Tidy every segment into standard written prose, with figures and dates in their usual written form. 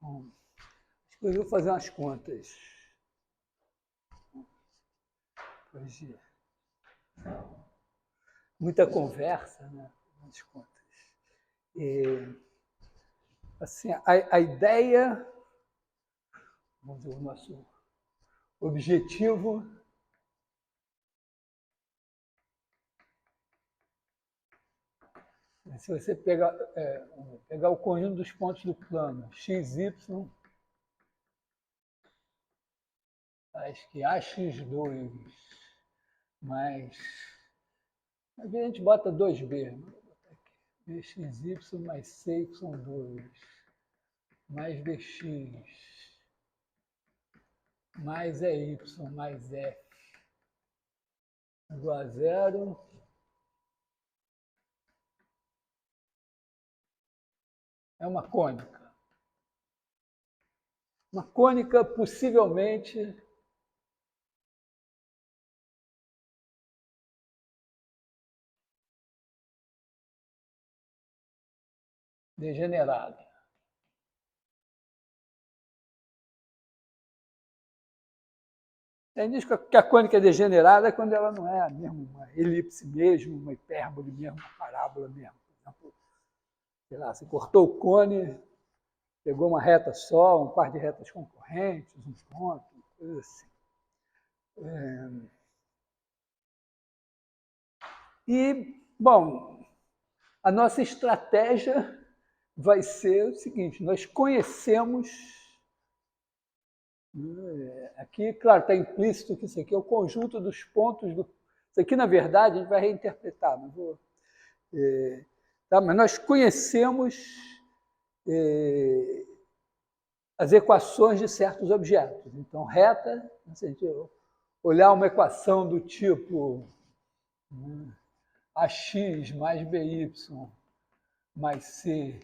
Bom, acho que eu vou fazer umas contas. Hoje, muita conversa, né? Umas contas. E, assim, a ideia, vamos dizer, o nosso objetivo se você pegar o conjunto dos pontos do plano x, y, acho que ax2 mais... Às vezes a gente bota 2b, vou botar aqui, bxy mais cy2 mais bx mais ey mais f igual a 0. É uma cônica. Uma cônica possivelmente degenerada. Tem diz que a cônica é degenerada é quando ela não é mesmo uma elipse mesmo, uma hipérbole mesmo, uma parábola mesmo. Por exemplo, sei lá, você cortou o cone, pegou uma reta só, um par de retas concorrentes, um ponto, coisa assim. E, bom, a nossa estratégia vai ser o seguinte, nós conhecemos... Aqui, claro, está implícito que isso aqui é o conjunto dos pontos do... Isso aqui, na verdade, a gente vai reinterpretar, não vou... Tá? Mas nós conhecemos as equações de certos objetos. Então, reta, se a gente olhar uma equação do tipo ax mais by mais c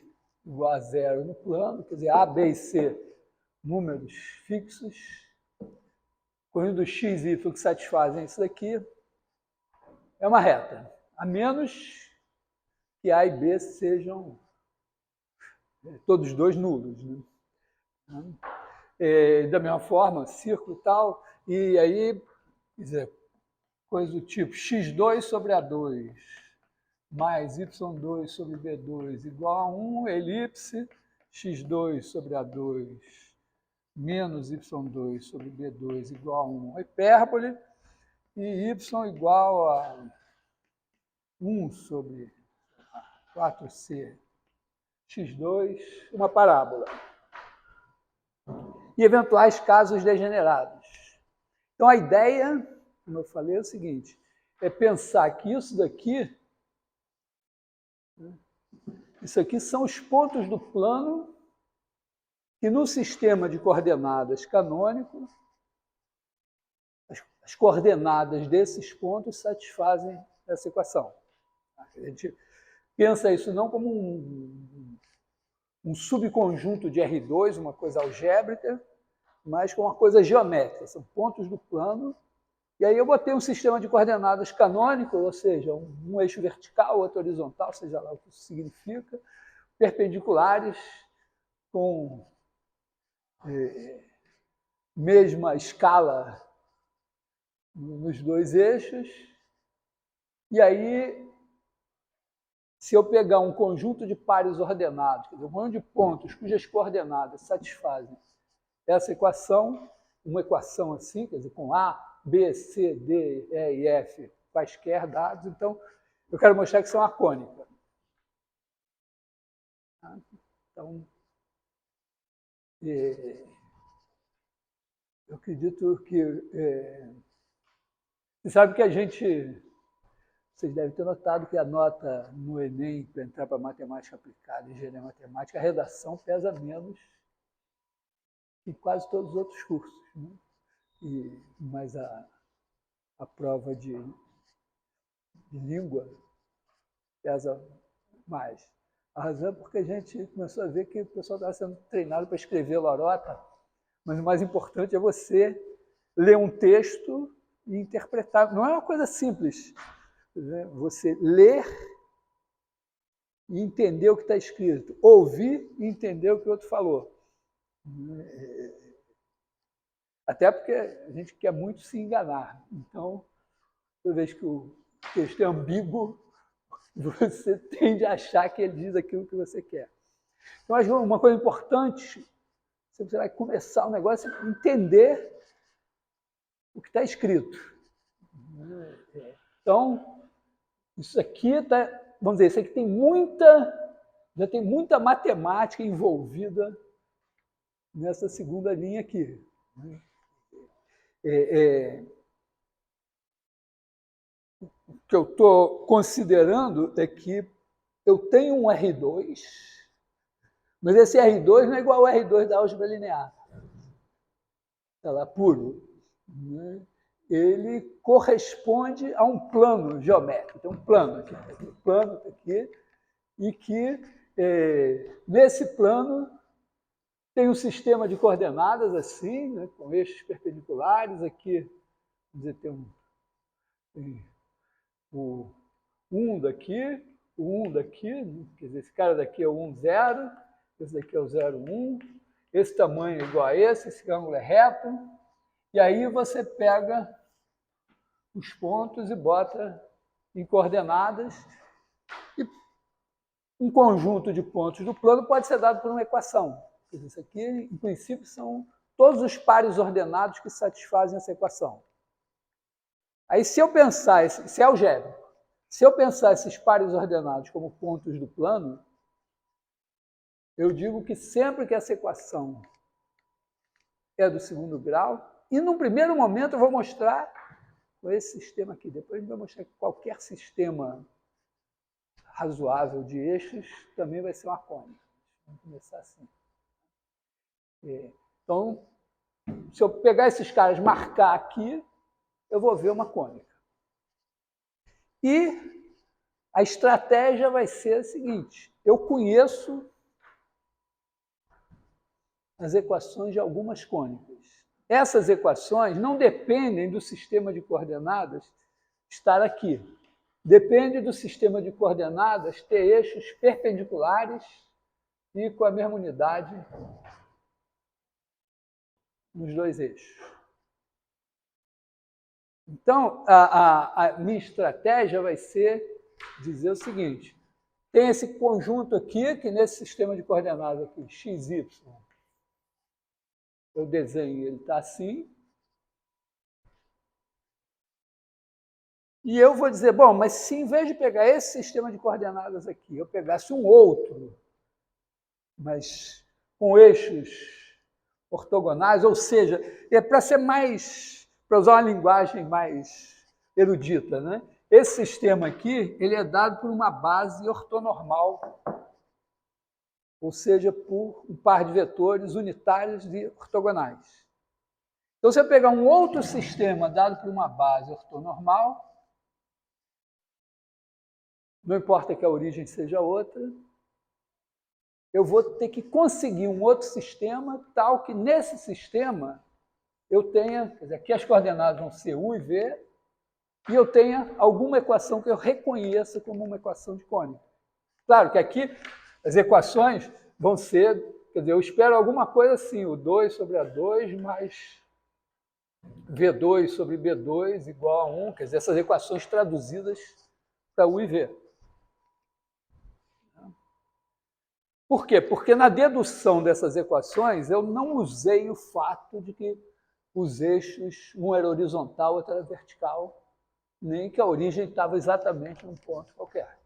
igual a 0 no plano, quer dizer, a, b e c, números fixos, conjunto x e y que satisfazem isso daqui, é uma reta, a menos que a e b sejam todos dois nulos. Né? Da mesma forma, círculo e tal, e aí, quer dizer, coisa do tipo x2 sobre A2 mais y2 sobre B2 igual a 1, elipse, x2 sobre A2 menos y2 sobre B2 igual a 1, hipérbole, e y igual a 1 sobre 4c x2, uma parábola. E eventuais casos degenerados. Então, a ideia, como eu falei, é o seguinte, é pensar que isso aqui são os pontos do plano que no sistema de coordenadas canônico, as coordenadas desses pontos satisfazem essa equação. A gente pensa isso não como um subconjunto de R2, uma coisa algébrica, mas como uma coisa geométrica. São pontos do plano. E aí eu botei um sistema de coordenadas canônico, ou seja, um eixo vertical, outro horizontal, seja lá o que isso significa, perpendiculares, com mesma escala nos dois eixos. E aí, se eu pegar um conjunto de pares ordenados, quer dizer, um conjunto de pontos cujas coordenadas satisfazem essa equação, uma equação assim, quer dizer, com A, B, C, D, E e F, quaisquer dados, então eu quero mostrar que isso é uma cônica. Então, eu acredito que... você sabe que a gente... Vocês devem ter notado que a nota no Enem, para entrar para matemática aplicada, engenharia matemática, a redação pesa menos que quase todos os outros cursos. Né? Mas a prova de língua pesa mais. A razão é porque a gente começou a ver que o pessoal estava sendo treinado para escrever lorota, mas o mais importante é você ler um texto e interpretar. Não é uma coisa simples. Né? Você ler e entender o que está escrito, ouvir e entender o que o outro falou. Até porque a gente quer muito se enganar. Então, toda vez que o texto é ambíguo, você tende a achar que ele diz aquilo que você quer. Então, acho que uma coisa importante, você vai começar o negócio é entender o que está escrito. Então, isso aqui está, vamos dizer, isso aqui já tem muita matemática envolvida nessa segunda linha aqui. O que eu estou considerando é que eu tenho um R2, mas esse R2 não é igual ao R2 da álgebra linear. Está lá, puro. Né? Ele corresponde a um plano geométrico. Tem um plano aqui, e que nesse plano tem um sistema de coordenadas assim, né, com eixos perpendiculares. Aqui, vamos dizer, tem o 1 daqui, o 1 daqui, quer dizer, esse cara daqui é o 1, 0, esse daqui é o 0, 1, esse tamanho é igual a esse ângulo é reto, e aí você pega os pontos e bota em coordenadas, e um conjunto de pontos do plano pode ser dado por uma equação. Isso aqui, em princípio, são todos os pares ordenados que satisfazem essa equação. Aí, se eu pensar, isso é algébrico, se eu pensar esses pares ordenados como pontos do plano, eu digo que sempre que essa equação é do segundo grau, e num primeiro momento eu vou mostrar com esse sistema aqui, depois a gente vai mostrar que qualquer sistema razoável de eixos também vai ser uma cônica. Vamos começar assim. Então, se eu pegar esses caras e marcar aqui, eu vou ver uma cônica. E a estratégia vai ser a seguinte: eu conheço as equações de algumas cônicas. Essas equações não dependem do sistema de coordenadas estar aqui. Depende do sistema de coordenadas ter eixos perpendiculares e com a mesma unidade nos dois eixos. Então, a minha estratégia vai ser dizer o seguinte: tem esse conjunto aqui, que nesse sistema de coordenadas aqui, x, y, eu desenho, ele está assim. E eu vou dizer, bom, mas se em vez de pegar esse sistema de coordenadas aqui, eu pegasse um outro, mas com eixos ortogonais, ou seja, é para ser mais, para usar uma linguagem mais erudita, né? Esse sistema aqui, ele é dado por uma base ortonormal, ou seja, por um par de vetores unitários e ortogonais. Então, se eu pegar um outro sistema dado por uma base ortonormal, não importa que a origem seja outra, eu vou ter que conseguir um outro sistema tal que nesse sistema eu tenha, quer dizer, aqui as coordenadas vão ser U e V, e eu tenha alguma equação que eu reconheça como uma equação de cônica. Claro que aqui as equações vão ser, quer dizer, eu espero alguma coisa assim, o 2 sobre A2 mais V2 sobre B2 igual a 1, quer dizer, essas equações traduzidas para U e V. Por quê? Porque na dedução dessas equações eu não usei o fato de que os eixos, um era horizontal, outro era vertical, nem que a origem estava exatamente num ponto qualquer.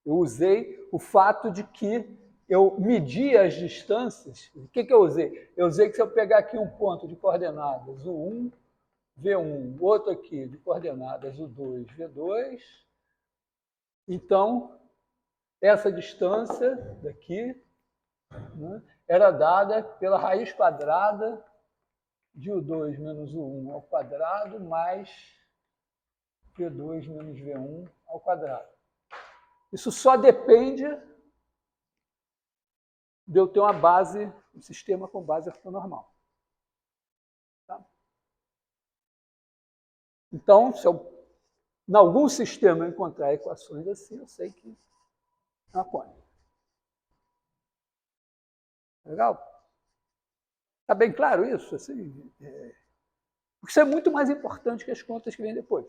Eu usei o fato de que eu medi as distâncias. O que eu usei? Eu usei que se eu pegar aqui um ponto de coordenadas, o 1, V1, outro aqui de coordenadas, o 2, V2, então essa distância daqui, né, era dada pela raiz quadrada de U2 menos U1 ao quadrado mais V2 menos V1 ao quadrado. Isso só depende de eu ter uma base, um sistema com base ortonormal. Tá? Então, se eu, em algum sistema, encontrar equações assim, eu sei que é uma cônica. Legal? Está bem claro isso? Assim, porque isso é muito mais importante que as contas que vêm depois.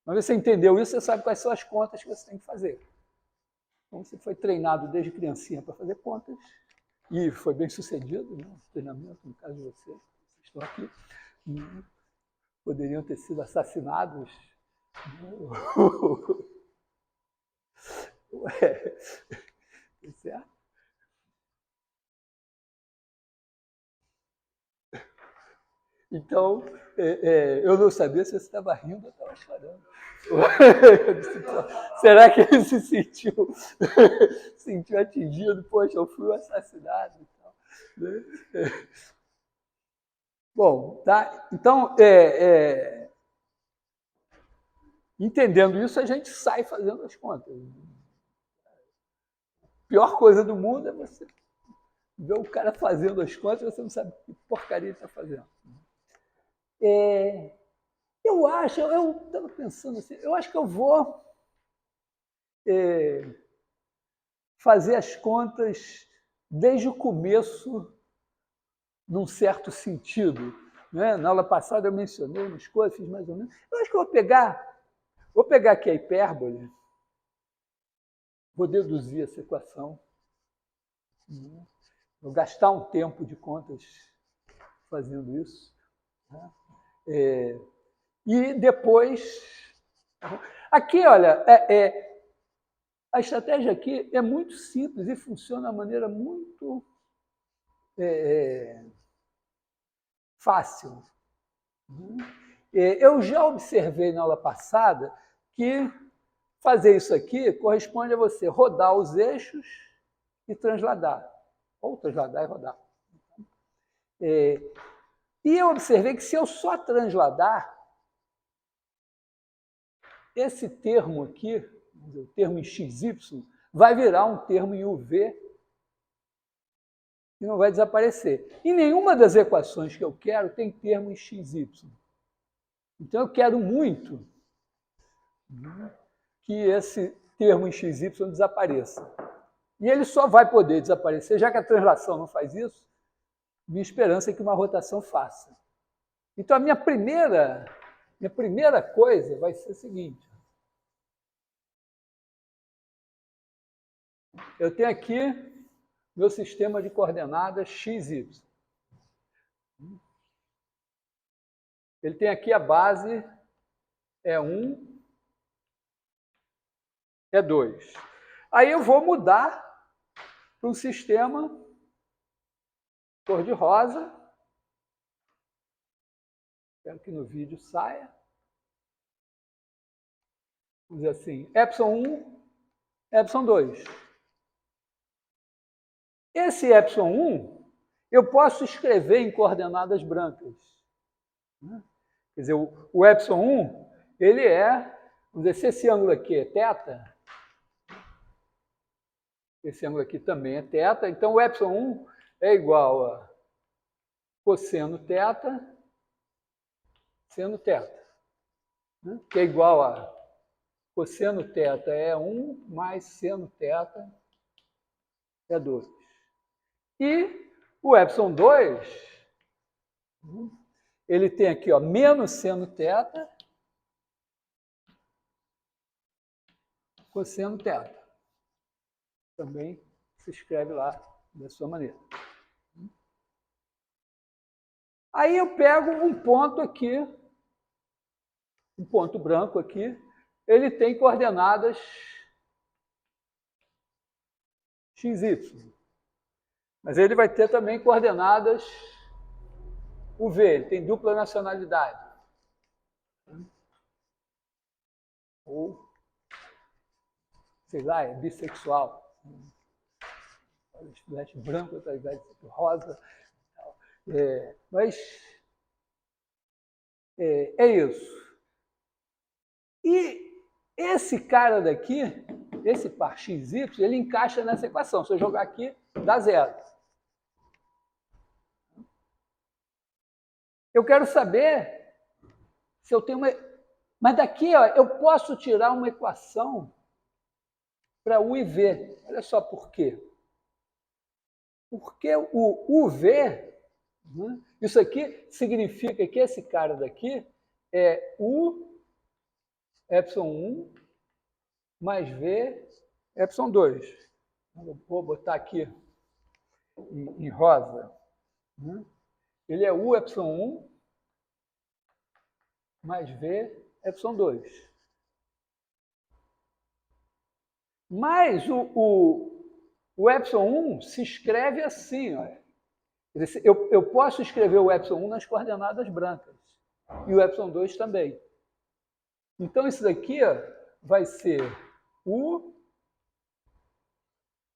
Uma vez que você entendeu isso, você sabe quais são as contas que você tem que fazer. Então, você foi treinado desde criancinha para fazer contas, e foi bem sucedido, né? O treinamento, no caso de vocês estão aqui, poderiam ter sido assassinados. Certo? Então, eu não sabia se você estava rindo ou estava chorando. Será que ele se sentiu atingido? Poxa, eu fui assassinado. Bom, tá? Então, entendendo isso, a gente sai fazendo as contas. A pior coisa do mundo é você ver o cara fazendo as contas e você não sabe que porcaria ele está fazendo. Eu estava pensando assim, eu acho que eu vou fazer as contas desde o começo, num certo sentido. Né? Na aula passada eu mencionei umas coisas, fiz mais ou menos. Eu acho que eu vou pegar aqui a hipérbole, vou deduzir essa equação, vou gastar um tempo de contas fazendo isso. Né? E depois... Aqui, olha, a estratégia aqui é muito simples e funciona de uma maneira muito fácil. Eu já observei na aula passada que fazer isso aqui corresponde a você rodar os eixos e transladar. Ou transladar e rodar. E eu observei que se eu só transladar, esse termo aqui, o termo em XY, vai virar um termo em UV e não vai desaparecer. Em nenhuma das equações que eu quero tem termo em XY. Então eu quero muito que esse termo em XY desapareça. E ele só vai poder desaparecer, já que a translação não faz isso, minha esperança é que uma rotação faça. Então a minha primeira coisa vai ser a seguinte. Eu tenho aqui meu sistema de coordenadas XY. Ele tem aqui a base E1, E2. Aí eu vou mudar para um sistema cor-de-rosa. Espero que no vídeo saia. Vamos dizer assim, ε1, ε2. Esse ε1 eu posso escrever em coordenadas brancas. Quer dizer, o ε1, ele vamos dizer, se esse ângulo aqui é θ, esse ângulo aqui também é θ, então o ε1 é igual a cosseno θ, seno θ, que é igual a cosseno θ é 1 mais seno θ é 2. E o ε2, ele tem aqui, ó, menos seno θ, cosseno θ. Também se escreve lá da sua maneira. Aí eu pego um ponto aqui, um ponto branco aqui, ele tem coordenadas XY. Mas ele vai ter também coordenadas UV, ele tem dupla nacionalidade. Ou, sei lá, é bissexual. Veste branco, outras vestes rosa. Mas é isso. E esse cara daqui, esse par XY, ele encaixa nessa equação. Se eu jogar aqui, dá zero. Eu quero saber se eu tenho uma... Mas daqui, ó, eu posso tirar uma equação para U e V. Olha só por quê. Porque o UV Isso aqui significa que esse cara daqui é U epsilon 1 mais V epsilon 2. Vou botar aqui em rosa. Ele é U epsilon 1 mais V epsilon 2. Mas o epsilon 1 se escreve assim, olha. Eu posso escrever o epsilon 1 nas coordenadas brancas. E o epsilon 2 também. Então, isso daqui ó, vai ser U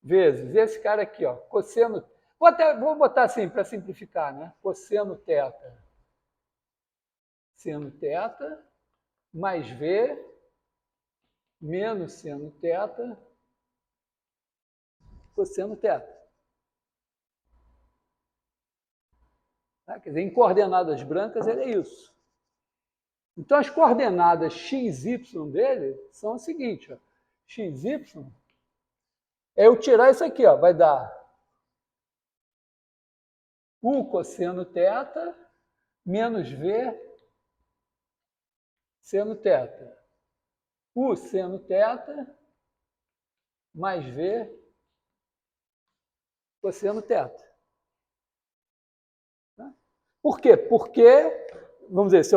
vezes esse cara aqui, ó, cosseno. Vou botar assim para simplificar, né? Cosseno θ seno θ mais V menos seno θ cosseno θ. Tá? Quer dizer, em coordenadas brancas ele é isso. Então, as coordenadas x, y dele são o seguinte, ó, x, y, é eu tirar isso aqui, ó, vai dar U cosseno θ menos V seno θ. U seno θ mais V cosseno θ. Por quê? Porque, vamos dizer,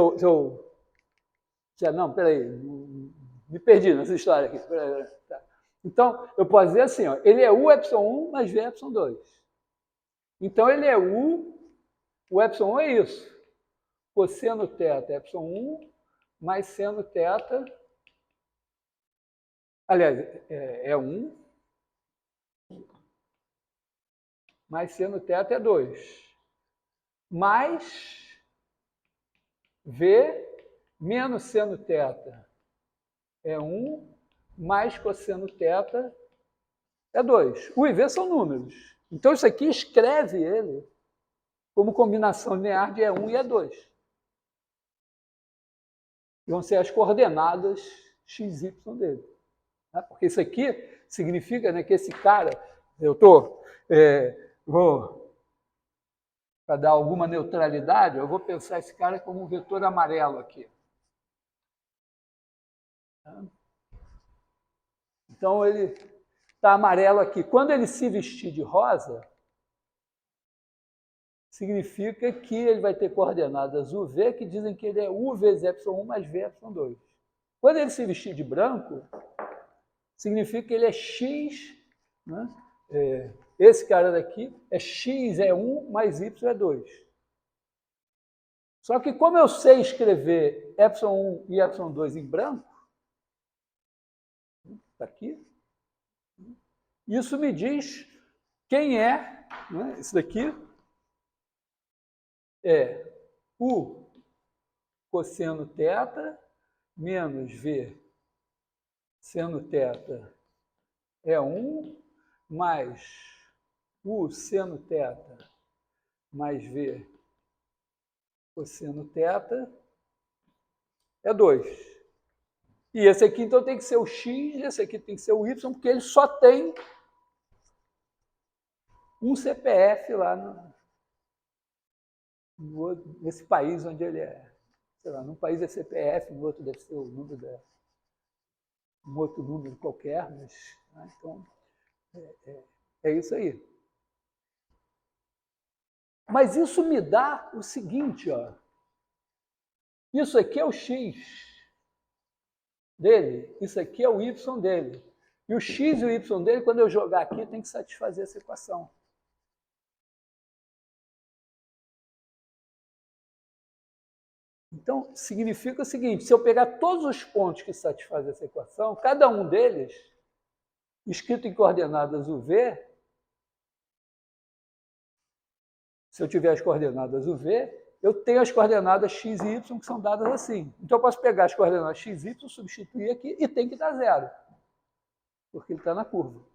não, peraí, me perdi nessa história aqui. Tá. Então, eu posso dizer assim, ó, ele é U epsilon 1 mais V epsilon 2. Então, ele é o epsilon 1 é isso. Cosseno θ é epsilon 1 mais seno θ, aliás, é 1, mais seno θ é 2. Mais V menos seno θ é 1, mais cosseno θ é 2. U e V são números. Então, isso aqui escreve ele como combinação linear de E1 e E2. Vão ser as coordenadas x, y dele. Porque isso aqui significa, né, que esse cara, para dar alguma neutralidade, eu vou pensar esse cara como um vetor amarelo aqui. Então, ele está amarelo aqui. Quando ele se vestir de rosa, significa que ele vai ter coordenadas UV que dizem que ele é U vezes epsilon 1 mais V epsilon 2. Quando ele se vestir de branco, significa que ele é X, né? Esse cara daqui é X é 1 mais Y é 2. Só que como eu sei escrever epsilon 1 e epsilon 2 em branco, está aqui, isso me diz quem é, né? Isso daqui é U cosseno θ menos V seno θ é 1, mais U seno θ mais V cosseno θ é 2. E esse aqui, então, tem que ser o x, e esse aqui tem que ser o y, porque ele só tem um CPF lá nesse país onde ele é. Sei lá, num país é CPF, no outro deve ser o número um outro número qualquer, mas né, então é isso aí. Mas isso me dá o seguinte, ó. Isso aqui é o x dele, isso aqui é o y dele. E o x e o y dele, quando eu jogar aqui, tem que satisfazer essa equação. Então, significa o seguinte, se eu pegar todos os pontos que satisfazem essa equação, cada um deles, escrito em coordenadas UV, se eu tiver as coordenadas UV, eu tenho as coordenadas x e y que são dadas assim. Então, eu posso pegar as coordenadas x e y, substituir aqui e tem que dar zero, porque ele está na curva.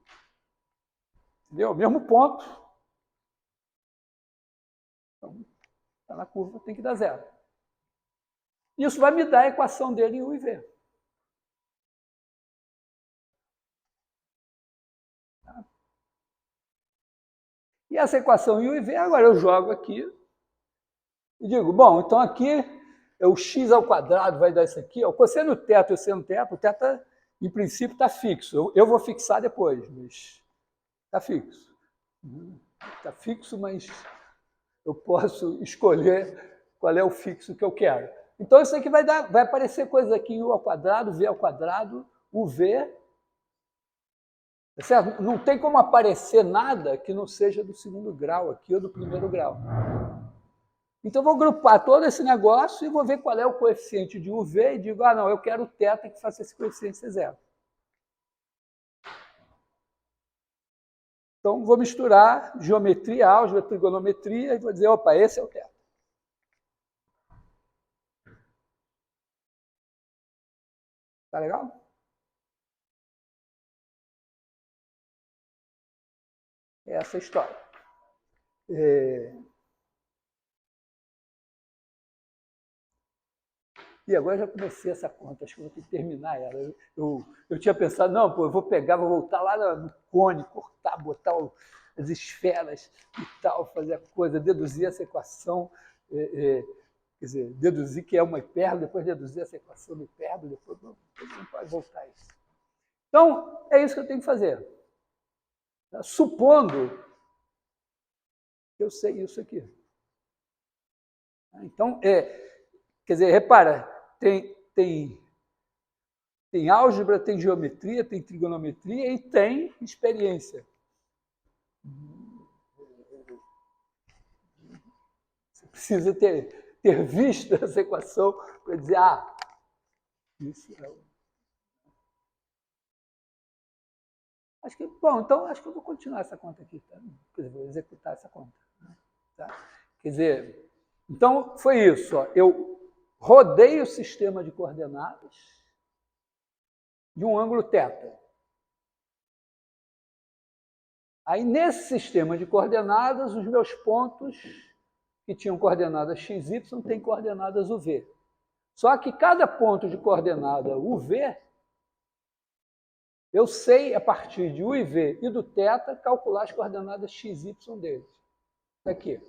Entendeu? Mesmo ponto. Então, está na curva, tem que dar zero. Isso vai me dar a equação dele em U e V. E essa equação em U e V, agora eu jogo aqui, E digo, bom, então aqui é o x ao quadrado vai dar isso aqui. O cosseno teto e o seno teto, o teto, em princípio, está fixo. Eu vou fixar depois, mas está fixo. Está fixo, mas eu posso escolher qual é o fixo que eu quero. Então, isso aqui vai aparecer coisas aqui em u ao quadrado, v ao quadrado, uv. Tá certo? Não tem como aparecer nada que não seja do segundo grau aqui ou do primeiro grau. Então, eu vou grupar todo esse negócio e vou ver qual é o coeficiente de UV e digo, ah, não, eu quero o θ que faça esse coeficiente ser zero. Então, vou misturar geometria, álgebra, trigonometria e vou dizer, opa, esse é o θ. Tá legal? É essa a história. E agora já comecei essa conta, acho que vou ter que terminar ela. Eu tinha pensado, não, pô, eu vou pegar, vou voltar lá no cone, cortar, botar as esferas e tal, fazer a coisa, deduzir essa equação, quer dizer, deduzir que é uma hipérbole, depois deduzir essa equação do hipérbole, depois não pode voltar isso. Então, é isso que eu tenho que fazer. Supondo que eu sei isso aqui. Então, quer dizer, repara, tem álgebra, tem geometria, tem trigonometria e tem experiência. Você precisa ter visto essa equação para dizer, ah, isso é o... Acho que, bom, então acho que eu vou continuar essa conta aqui, tá? Quer dizer, vou executar essa conta. Tá? Quer dizer, então foi isso. Ó. Eu rodei o sistema de coordenadas de um ângulo θ. Aí, nesse sistema de coordenadas, os meus pontos que tinham coordenadas x, y têm coordenadas uv. Só que cada ponto de coordenada uv, eu sei, a partir de u e v e do θ, calcular as coordenadas x, y deles. Aqui.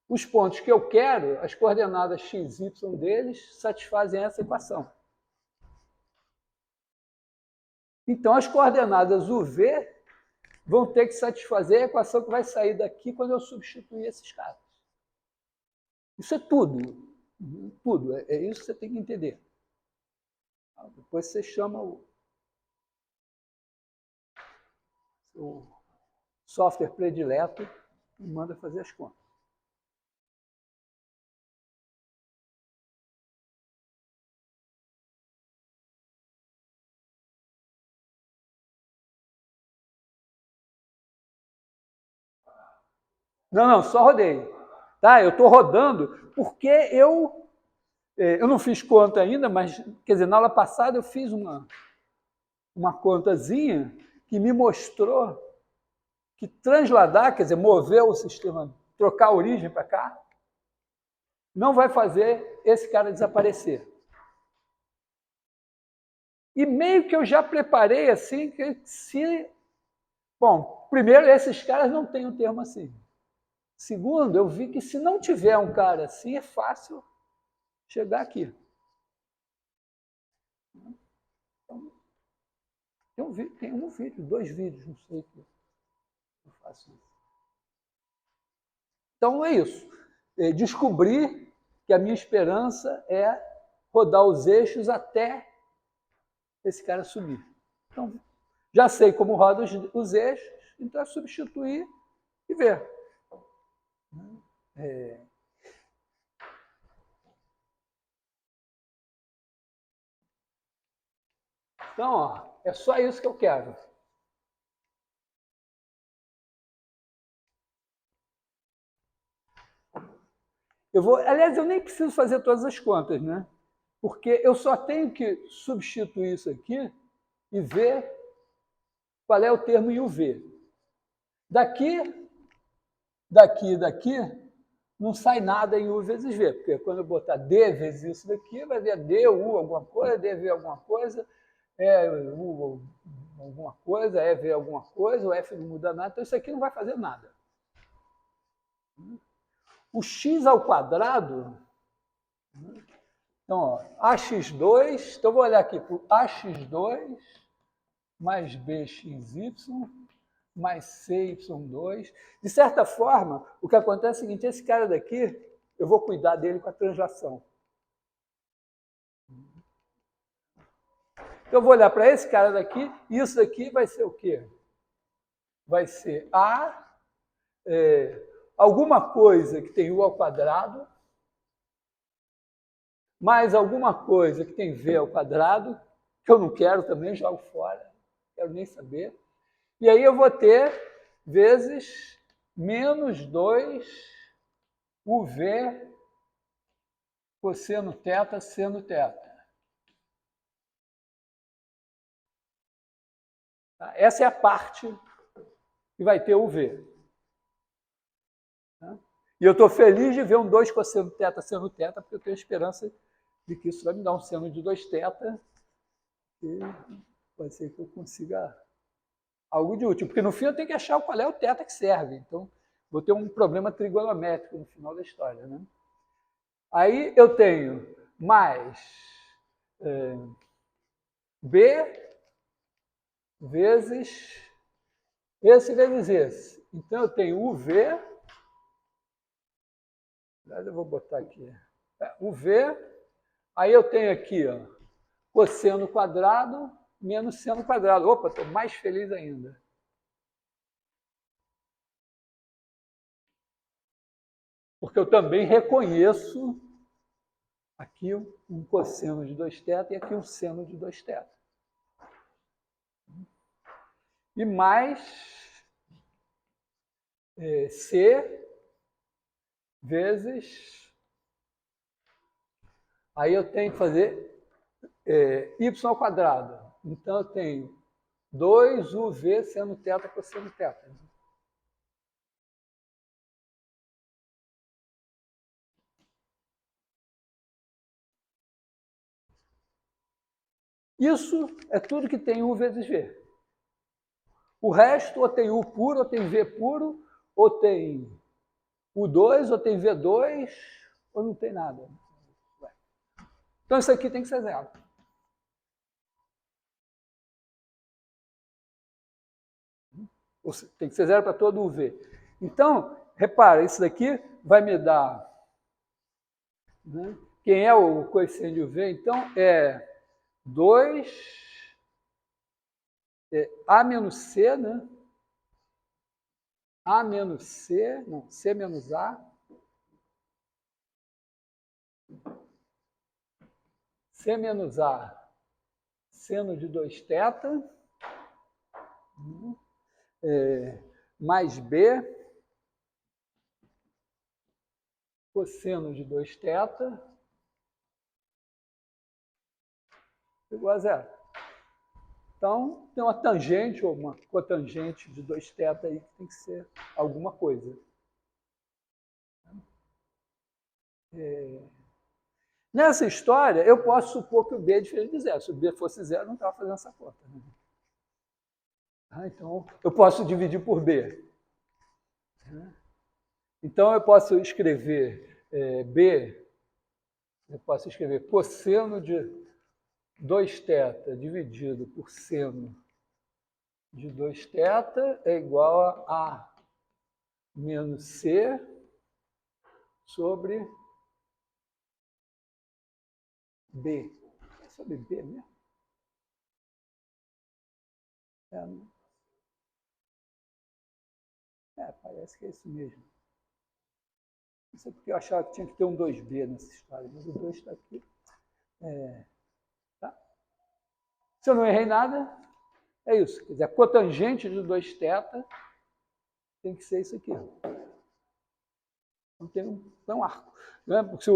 Os pontos que eu quero, as coordenadas x, y deles, satisfazem essa equação. Então, as coordenadas uv vão ter que satisfazer a equação que vai sair daqui quando eu substituir esses caras. Isso é tudo. Tudo. É isso que você tem que entender. Depois você chama o software predileto e manda fazer as contas. Não, só rodei. Tá? Eu estou rodando porque eu não fiz conta ainda, mas, quer dizer, na aula passada eu fiz uma contazinha que me mostrou que transladar, quer dizer, mover o sistema, trocar a origem para cá, não vai fazer esse cara desaparecer. E meio que eu já preparei assim, que se... Bom, primeiro, esses caras não têm um termo assim. Segundo, eu vi que se não tiver um cara assim, é fácil chegar aqui. Então, tem um vídeo, 2 vídeos, não sei que eu faço isso. Então, é isso. Descobrir que a minha esperança é rodar os eixos até esse cara subir. Então, já sei como roda os eixos, então é substituir e ver. Então, ó, é só isso que eu quero. Aliás, eu nem preciso fazer todas as contas, né? Porque eu só tenho que substituir isso aqui e ver qual é o termo em UV. Daqui, não sai nada em U vezes V, porque quando eu botar D vezes isso daqui, vai ver D, U alguma coisa, D, V alguma coisa, U alguma coisa, E, V alguma coisa, o F não muda nada, então isso aqui não vai fazer nada. O x ao quadrado, então, ó, ax2, então vou olhar aqui para o ax2 mais bxy mais cy2. De certa forma, o que acontece é o seguinte, esse cara daqui, eu vou cuidar dele com a translação. Então, eu vou olhar para esse cara daqui, e isso daqui vai ser o quê? Vai ser alguma coisa que tem u ao quadrado, mais alguma coisa que tem v ao quadrado, que eu não quero também, jogo fora, não quero nem saber. E aí eu vou ter vezes menos 2 uv cosseno θ seno θ. Essa é a parte que vai ter uv. E eu estou feliz de ver um 2 cosseno θ seno θ, porque eu tenho esperança de que isso vai me dar um seno de 2θ, e pode ser que eu consiga algo de útil. Porque no fim eu tenho que achar qual é o θ que serve. Então, vou ter um problema trigonométrico no final da história, né? Aí eu tenho mais B vezes esse vezes esse. Então, eu tenho UV, eu vou botar aqui, UV, aí eu tenho aqui, ó, cosseno quadrado menos seno quadrado. Opa, estou mais feliz ainda. Porque eu também reconheço aqui um cosseno de 2θ e aqui um seno de 2θ. E mais C vezes... Aí eu tenho que fazer y ao quadrado. Então, eu tenho 2uv seno θ cosseno θ. Isso é tudo que tem u vezes v. O resto, ou tem u puro, ou tem v puro, ou tem u2, ou tem v2, ou não tem nada. Então, isso aqui tem que ser zero. Tem que ser zero para todo UV. Então, repara, isso daqui vai me dar... Né? Quem é o coeficiente de UV? Então, é 2 A menos C, né? A menos C, não, C menos A. C menos A, seno de 2θ, mais B, cosseno de 2θ, igual a zero. Então, tem uma tangente ou uma cotangente de 2θ aí que tem que ser alguma coisa. Nessa história, eu posso supor que o B é diferente de zero. Se o B fosse zero, eu não estava fazendo essa conta. Né? Então, eu posso dividir por B. Então, eu posso escrever B, eu posso escrever cosseno de 2θ dividido por seno de 2θ é igual a A menos C sobre B. É sobre B mesmo? Parece que é isso mesmo. Não sei porque eu achava que tinha que ter um 2B nessa história, mas o 2 está aqui. Tá? Se eu não errei nada, é isso. Quer dizer, a cotangente de 2θ tem que ser isso aqui. Não tem um arco. Né? Porque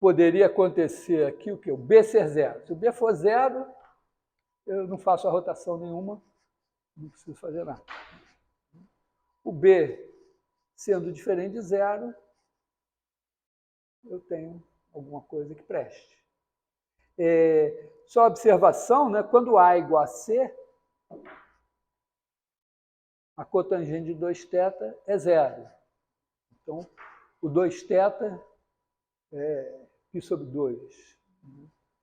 poderia acontecer aqui o quê? O B ser zero. Se o B for zero, eu não faço a rotação nenhuma, não preciso fazer nada. O B sendo diferente de zero, eu tenho alguma coisa que preste. Só observação, né? Quando A é igual a C, a cotangente de 2θ é 0. Então, o 2θ é π sobre 2.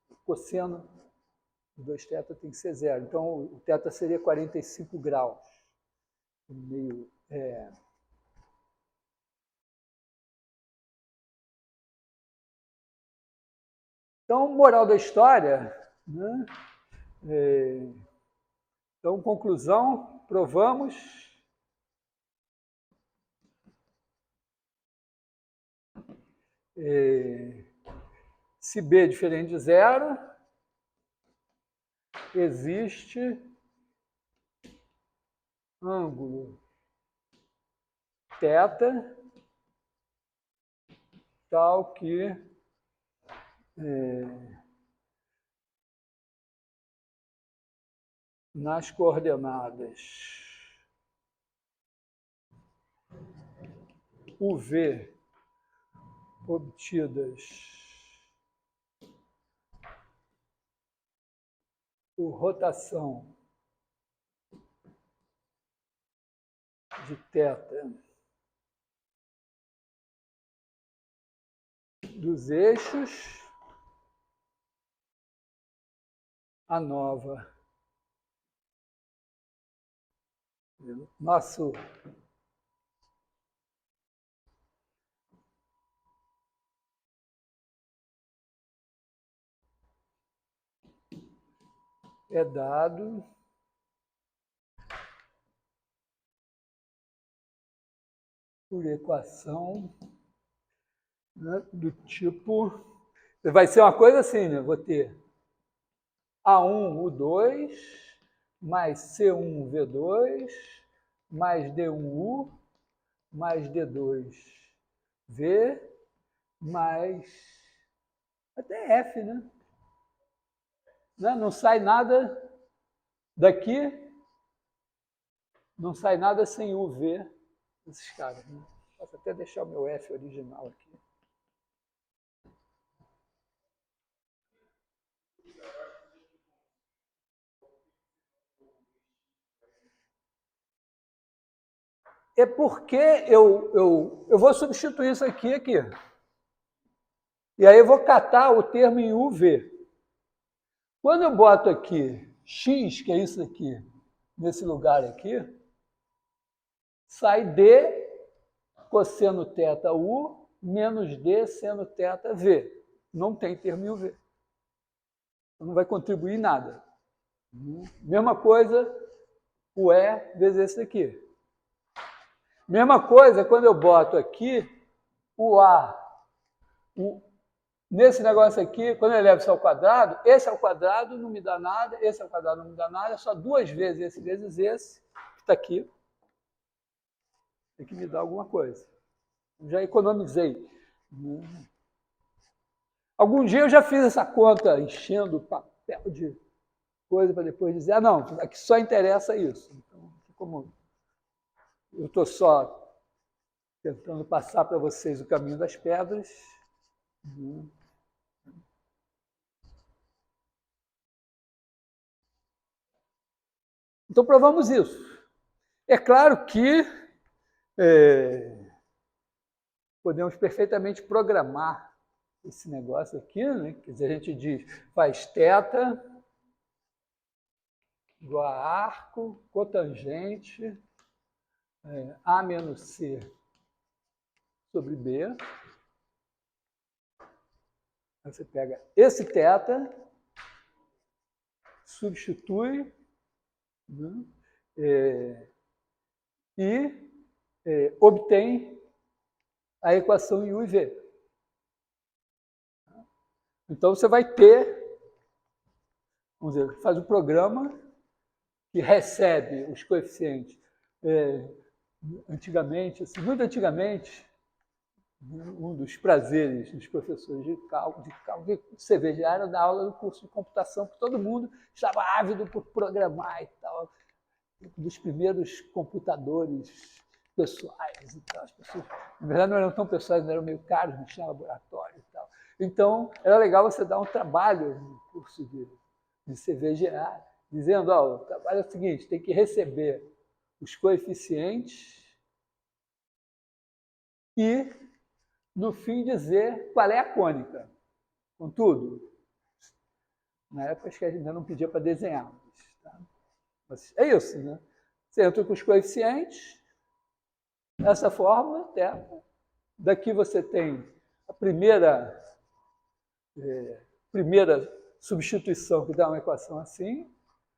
O cosseno de 2θ tem que ser 0. Então, o θ seria 45 graus. Meio, Então, moral da história, né? Então, conclusão, provamos se B é diferente de 0, existe ângulo θ tal que nas coordenadas UV obtidas por rotação de θ dos eixos, a nova nosso é dado por equação, né, do tipo... Vai ser uma coisa assim, né? Vou ter A1, U2, mais C1, V2, mais D1, U, mais D2, V, mais até F, né? Não sai nada daqui, não sai nada sem UV desses caras. Né? Posso até deixar o meu F original aqui. É porque eu vou substituir isso aqui. E aí eu vou catar o termo em UV. Quando eu boto aqui x, que é isso aqui, nesse lugar aqui, sai D cosseno θ U menos D seno θ V. Não tem termo em UV. Não vai contribuir em nada. Mesma coisa, o E vezes esse aqui. Mesma coisa quando eu boto aqui o A. Nesse negócio aqui, quando eu elevo isso ao quadrado, esse ao quadrado não me dá nada, esse ao quadrado não me dá nada, é só 2 vezes esse vezes esse, que está aqui, tem que me dar alguma coisa. Já economizei. Algum dia eu já fiz essa conta, enchendo papel de coisa para depois dizer, não, aqui só interessa isso. Então, como eu estou só tentando passar para vocês o caminho das pedras, então provamos isso. É claro que podemos perfeitamente programar esse negócio aqui, né? Quer dizer, a gente diz, faz θ igual a arco, cotangente, A menos C sobre B. Aí você pega esse θ, substitui, né? E obtém a equação em U e V. Então você vai ter, vamos dizer, faz um programa que recebe os coeficientes. Antigamente, assim, muito antigamente, um dos prazeres dos professores de cálculo, de CVG era dar aula no curso de computação, porque todo mundo estava ávido por programar e tal, dos primeiros computadores pessoais e tal. As pessoas, na verdade, não eram tão pessoais, não eram meio caros, não tinha laboratório e tal. Então, era legal você dar um trabalho no curso de CVGA, dizendo, o trabalho é o seguinte, tem que receber os coeficientes e, no fim, dizer qual é a cônica. Contudo, na época acho que ainda não pedia para desenhar, mas é isso, né? Você entra com os coeficientes, essa fórmula, daqui você tem a primeira substituição que dá uma equação assim.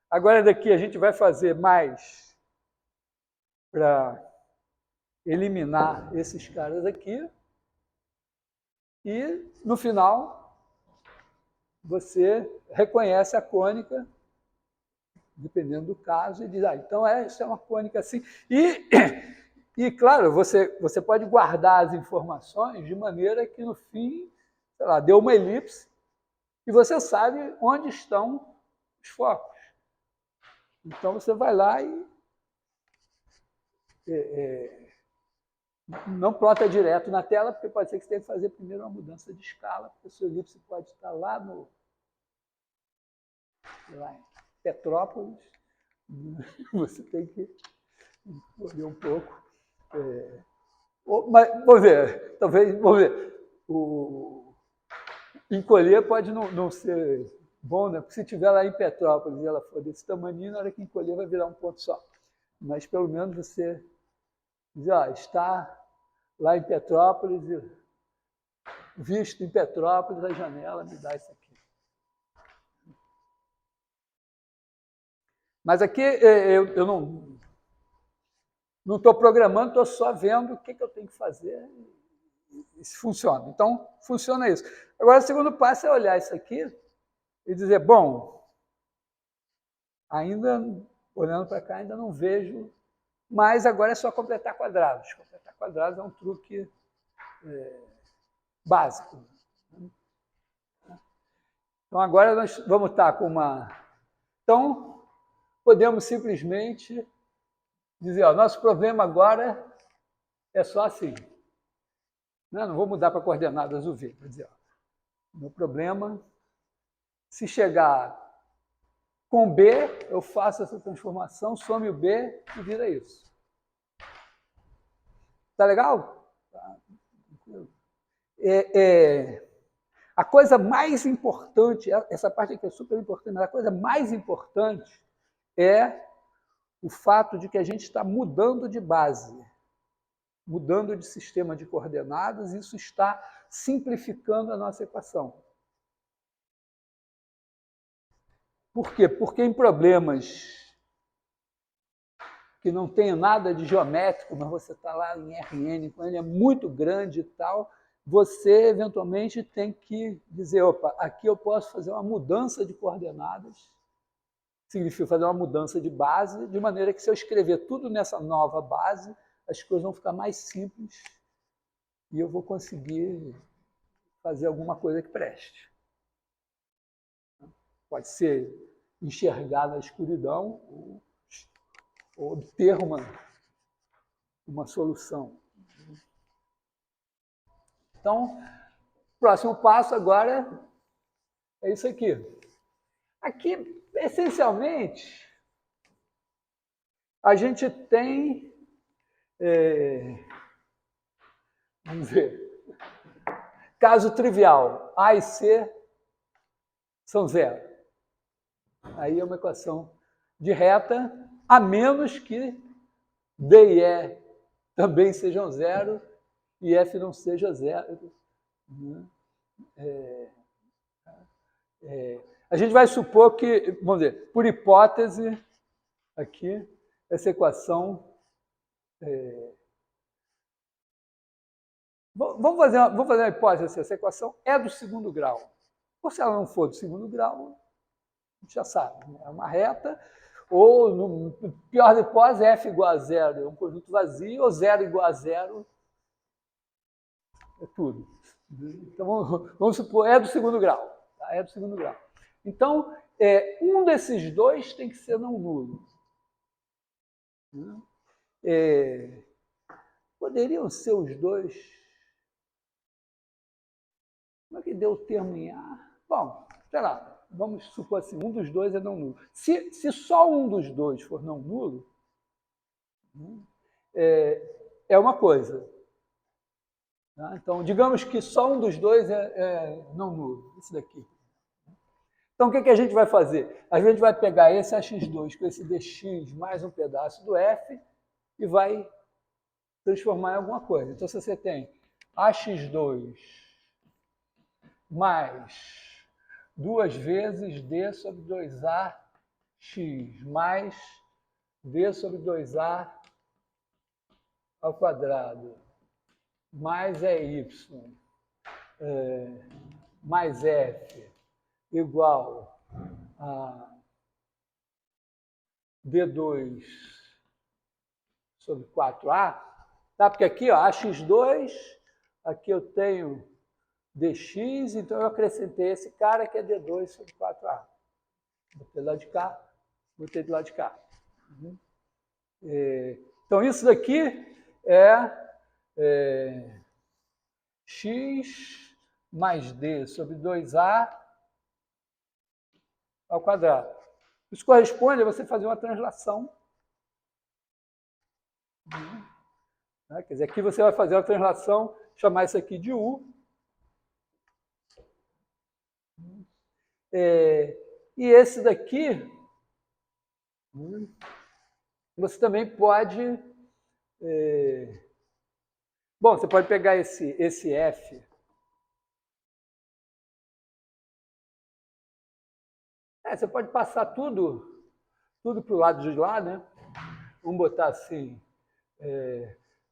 Agora daqui a gente vai fazer mais para eliminar esses caras aqui. E, no final, você reconhece a cônica, dependendo do caso, e diz, então isso é uma cônica assim. E claro, você pode guardar as informações de maneira que, no fim, sei lá, deu uma elipse e você sabe onde estão os focos. Então, você vai lá e não plota direto na tela, porque pode ser que você tenha que fazer primeiro uma mudança de escala, porque o seu elipse pode estar lá em Petrópolis. Você tem que olhar um pouco. Mas, vamos ver, o encolher pode não ser bom, né? Porque se estiver lá em Petrópolis e ela for desse tamanho, na hora que encolher vai virar um ponto só. Mas pelo menos você diz, está lá em Petrópolis, visto em Petrópolis, a janela me dá isso aqui. Mas aqui eu não estou programando, estou só vendo o que eu tenho que fazer e se funciona. Então, funciona isso. Agora, o segundo passo é olhar isso aqui e dizer, bom, ainda, olhando para cá, ainda não vejo, mas agora é só completar quadrados. Completar quadrados é um truque básico. Então, agora nós vamos estar com uma... Então, podemos simplesmente dizer, nosso problema agora é só assim. Não vou mudar para coordenadas UV. Vou dizer, meu problema, se chegar com B, eu faço essa transformação, some o B e vira isso. Tá legal? Tá. A coisa mais importante, essa parte aqui é super importante, mas a coisa mais importante é o fato de que a gente está mudando de base, mudando de sistema de coordenadas, e isso está simplificando a nossa equação. Por quê? Porque em problemas que não tem nada de geométrico, mas você está lá em Rn, quando ele é muito grande e tal, você eventualmente tem que dizer, opa, aqui eu posso fazer uma mudança de coordenadas, significa fazer uma mudança de base, de maneira que se eu escrever tudo nessa nova base, as coisas vão ficar mais simples e eu vou conseguir fazer alguma coisa que preste. Pode ser enxergar na escuridão ou obter uma solução. Então, o próximo passo agora é isso aqui. Aqui, essencialmente, a gente tem, vamos ver, caso trivial, A e C são zero. Aí é uma equação de reta, a menos que D e E também sejam zero e F não seja zero. A gente vai supor que, vamos dizer, por hipótese, aqui, essa equação... Vamos fazer uma hipótese assim, essa equação é do segundo grau. Ou se ela não for do segundo grau, a gente já sabe, né? É uma reta, ou, no pior da hipótese, F igual a zero é um conjunto vazio, ou zero igual a zero é tudo. Então, vamos supor, é do segundo grau. Tá? É do segundo grau. Então, um desses dois tem que ser não nulo. Poderiam ser os dois. Como é que deu o termo em A? Bom, sei lá, vamos supor assim, um dos dois é não nulo. Se só um dos dois for não nulo, é uma coisa. Tá? Então, digamos que só um dos dois é não nulo, esse daqui. Então, o que a gente vai fazer? A gente vai pegar esse AX2 com esse DX mais um pedaço do F e vai transformar em alguma coisa. Então, se você tem AX2 mais 2 vezes D sobre 2AX mais D sobre 2A ao quadrado mais EY mais F igual a D2 sobre 4A, tá? Porque aqui, ó, AX2, aqui eu tenho DX, então eu acrescentei esse cara que é D2 sobre 4A. Botei do lado de cá, botei do lado de cá. Então, isso daqui é X mais D sobre 2A ao quadrado. Isso corresponde a você fazer uma translação. Né? Quer dizer, aqui você vai fazer uma translação, chamar isso aqui de U. E esse daqui, você também pode... bom, você pode pegar esse F. Você pode passar tudo para o lado de lá, né? Vamos botar assim,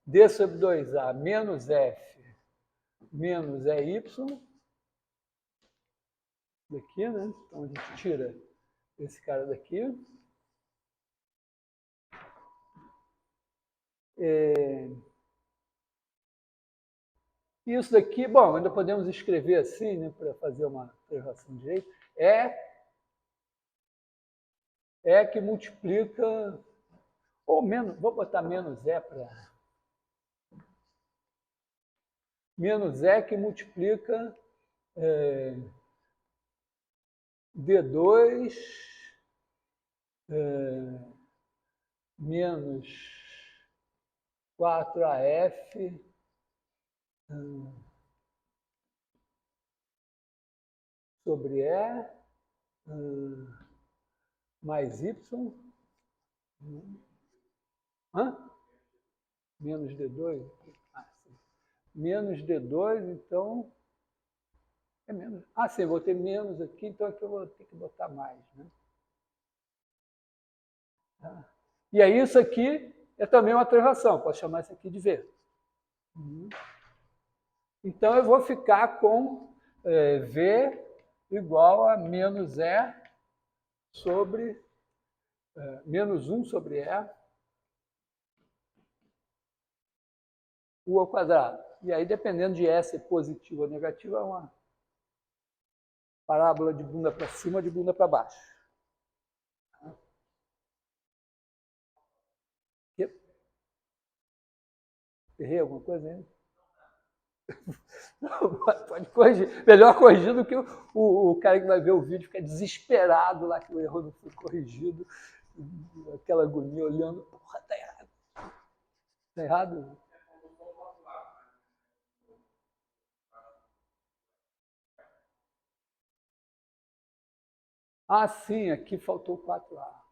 D sobre 2A menos F menos EY. Daqui, né? Então a gente tira esse cara daqui. Isso daqui, bom, ainda podemos escrever assim, né, para fazer uma translação direita, que multiplica, ou menos, vou botar menos E para... Menos E que multiplica D2 menos 4AF sobre E mais Y. Menos D2? Menos D2, então... é menos. Sim, vou ter menos aqui, então aqui eu vou ter que botar mais, né? E aí isso aqui é também uma translação, posso chamar isso aqui de V. Então eu vou ficar com V igual a menos E sobre menos 1 sobre E U ao quadrado. E aí, dependendo de E ser positivo ou negativo, é uma parábola de bunda para cima ou de bunda para baixo. Errei alguma coisa aí? Pode corrigir. Melhor corrigir do que o cara que vai ver o vídeo fica desesperado lá que o erro não foi corrigido. Aquela agonia olhando. Porra, tá errado. Tá errado? Sim, aqui faltou 4A.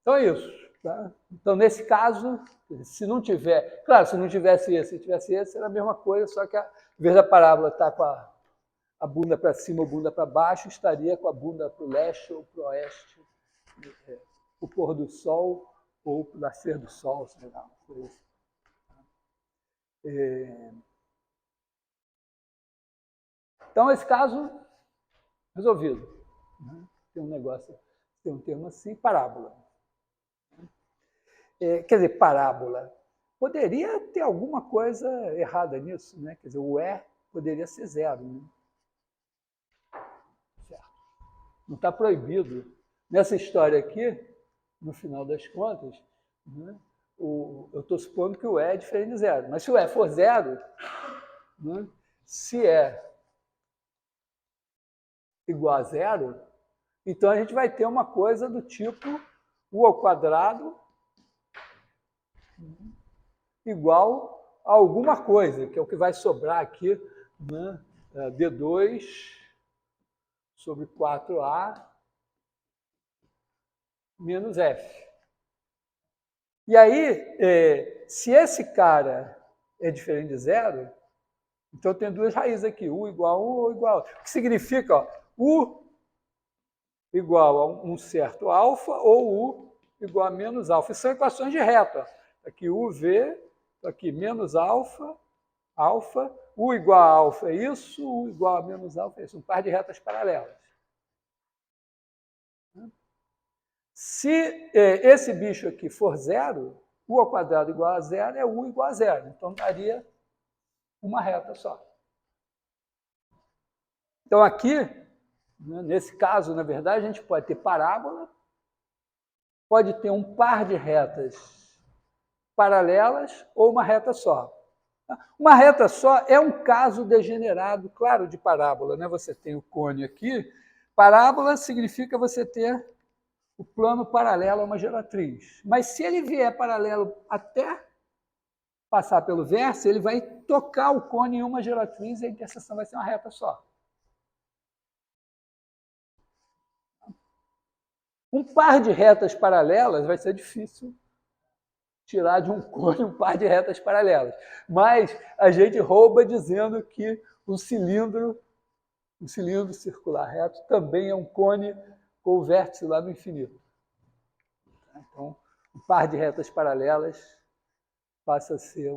Então é isso. Tá? Então, nesse caso, se não tiver... Claro, se não tivesse esse, se tivesse esse, era a mesma coisa, só que, em vez da parábola estar com a bunda para cima ou bunda para baixo, estaria com a bunda para o leste ou para o oeste, o pôr do sol ou o nascer do sol, sei lá, coisa assim. Então, esse caso, resolvido. Tem um negócio, tem um termo assim, parábola. Quer dizer, parábola. Poderia ter alguma coisa errada nisso, né? Quer dizer, o E poderia ser zero, né? Certo. Não está proibido. Nessa história aqui, no final das contas, né, eu estou supondo que o E é diferente de zero. Mas se o E for zero, né, se igual a zero, então a gente vai ter uma coisa do tipo u ao quadrado igual a alguma coisa, que é o que vai sobrar aqui, né? D2 sobre 4A menos F. E aí, se esse cara é diferente de zero, então tem duas raízes aqui, u igual a 1 ou igual a... O que significa, ó, u igual a um certo alfa ou u igual a menos alfa. Isso são equações de reta. Aqui uv, aqui menos alfa, u igual a alfa é isso, u igual a menos alfa é isso. Um par de retas paralelas. Se esse bicho aqui for zero, u ao quadrado igual a zero é u igual a zero. Então daria uma reta só. Então aqui, nesse caso, na verdade, a gente pode ter parábola, pode ter um par de retas paralelas ou uma reta só. Uma reta só é um caso degenerado, claro, de parábola, né? Você tem o cone aqui. Parábola significa você ter o plano paralelo a uma geratriz. Mas se ele vier paralelo até passar pelo vértice, ele vai tocar o cone em uma geratriz e a interseção vai ser uma reta só. Um par de retas paralelas vai ser difícil tirar de um cone um par de retas paralelas. Mas a gente rouba dizendo que um cilindro circular reto também é um cone com o vértice lá no infinito. Então, um par de retas paralelas passa a ser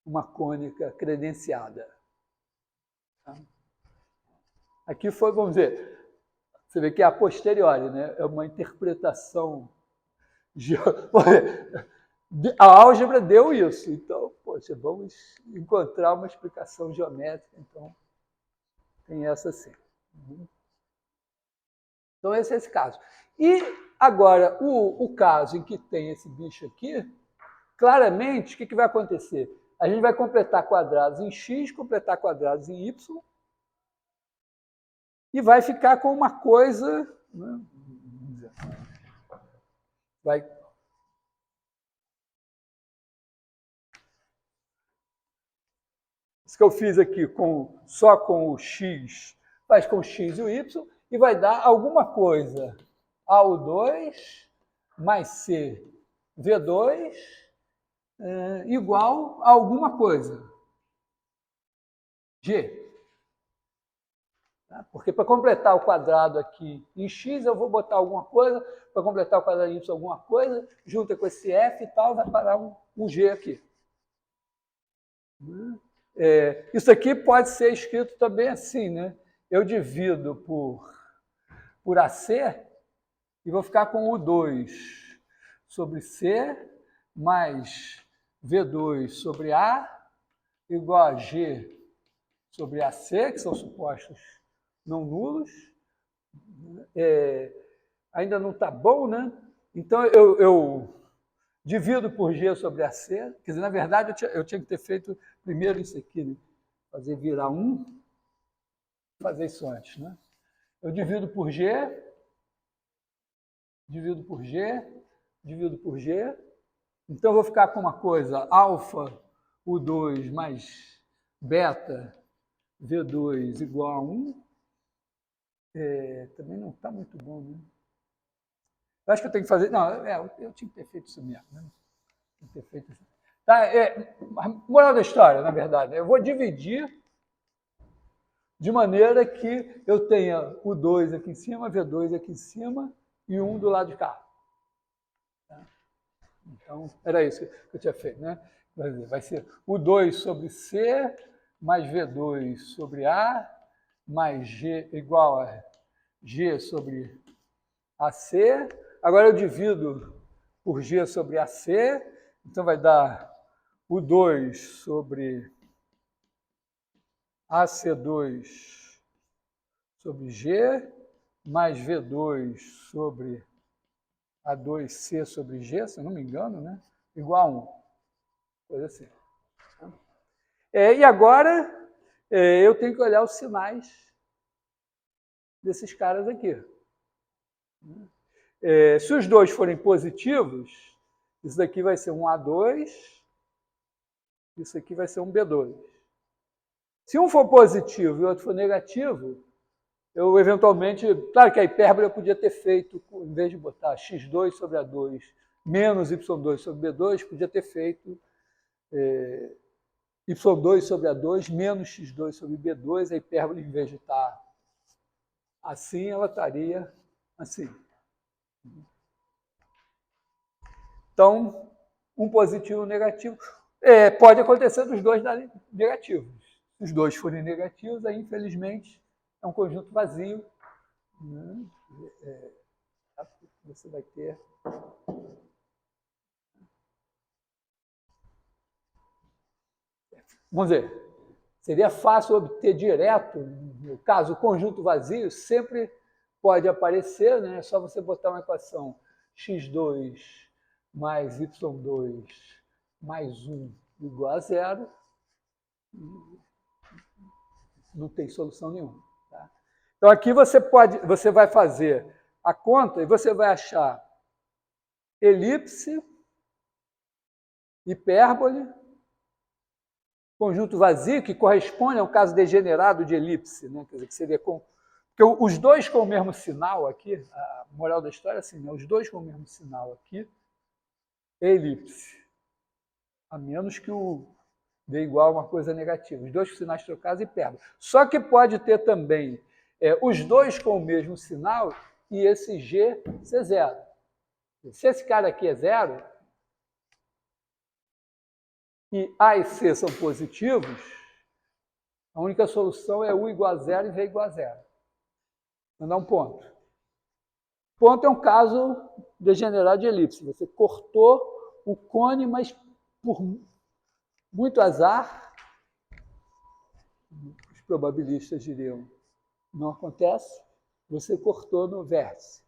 uma cônica credenciada. Aqui foi, vamos dizer, você vê que é a posteriori, né? É uma interpretação. A álgebra deu isso, então, poxa, vamos encontrar uma explicação geométrica, então tem essa sim. Então esse é esse caso. E agora, o caso em que tem esse bicho aqui, claramente, o que vai acontecer? A gente vai completar quadrados em x, completar quadrados em y, e vai ficar com uma coisa, né? Isso que eu fiz aqui só com o x, faz com o x e o y, e vai dar alguma coisa AU2 mais C V2 igual a alguma coisa G. Porque para completar o quadrado aqui em x, eu vou botar alguma coisa, para completar o quadrado em y alguma coisa, junta com esse f e tal, vai parar um G aqui. Isso aqui pode ser escrito também assim, né? Eu divido por AC e vou ficar com U2 sobre C mais V2 sobre A igual a G sobre AC, que são supostos não nulos. Ainda não está bom, né? Então eu divido por G sobre AC. Quer dizer, na verdade, eu tinha que ter feito primeiro isso aqui, né? Fazer virar 1, fazer isso antes, né? Eu divido por G, divido por G, divido por G. Então, eu vou ficar com uma coisa, alfa U2 mais beta V2 igual a 1. Também não está muito bom, né? Eu acho que eu tenho que fazer... Não, eu tinha que ter feito isso mesmo, né? Tinha que ter feito isso. Tá, moral da história, na verdade, eu vou dividir de maneira que eu tenha o 2 aqui em cima, V2 aqui em cima e 1 do lado de cá. Então, era isso que eu tinha feito, né? Vai ser o 2 sobre C mais V2 sobre A mais G igual a G sobre AC. Agora eu divido por G sobre AC, então vai dar o 2 sobre AC2 sobre G, mais V2 sobre A2C sobre G, se eu não me engano, né? Igual a 1. Coisa assim. E agora eu tenho que olhar os sinais desses caras aqui. Se os dois forem positivos, isso daqui vai ser um A2, isso aqui vai ser um B2. Se um for positivo e o outro for negativo, eu eventualmente... Claro que a hipérbole eu podia ter feito, em vez de botar x2 sobre A2 menos y2 sobre B2, podia ter feito y2 sobre A2 menos x2 sobre B2, a hipérbole, em vez de estar assim, ela estaria assim. Então, um positivo e um negativo. Pode acontecer dos dois darem negativos. Se os dois forem negativos, aí, infelizmente, é um conjunto vazio. Né? Você vai ter... Vamos dizer, seria fácil obter direto, no caso, o conjunto vazio sempre pode aparecer, né? É só você botar uma equação x2 mais y2 mais 1 igual a 0, não tem solução nenhuma. Tá? Então aqui você vai fazer a conta e você vai achar elipse, hipérbole, conjunto vazio, que corresponde a um caso degenerado de elipse, né? Quer dizer, que seria porque os dois com o mesmo sinal aqui, a moral da história é assim, né? Os dois com o mesmo sinal aqui é elipse, a menos que o dê igual a uma coisa negativa. Os dois com sinais trocados, hipérbole. Só que pode ter também os dois com o mesmo sinal e esse G ser zero. Se esse cara aqui é zero, e A e C são positivos, a única solução é U igual a zero e V igual a zero. Vou dar um ponto. Ponto é um caso degenerado de elipse. Você cortou o cone, mas por muito azar, os probabilistas diriam, não acontece, você cortou no vértice.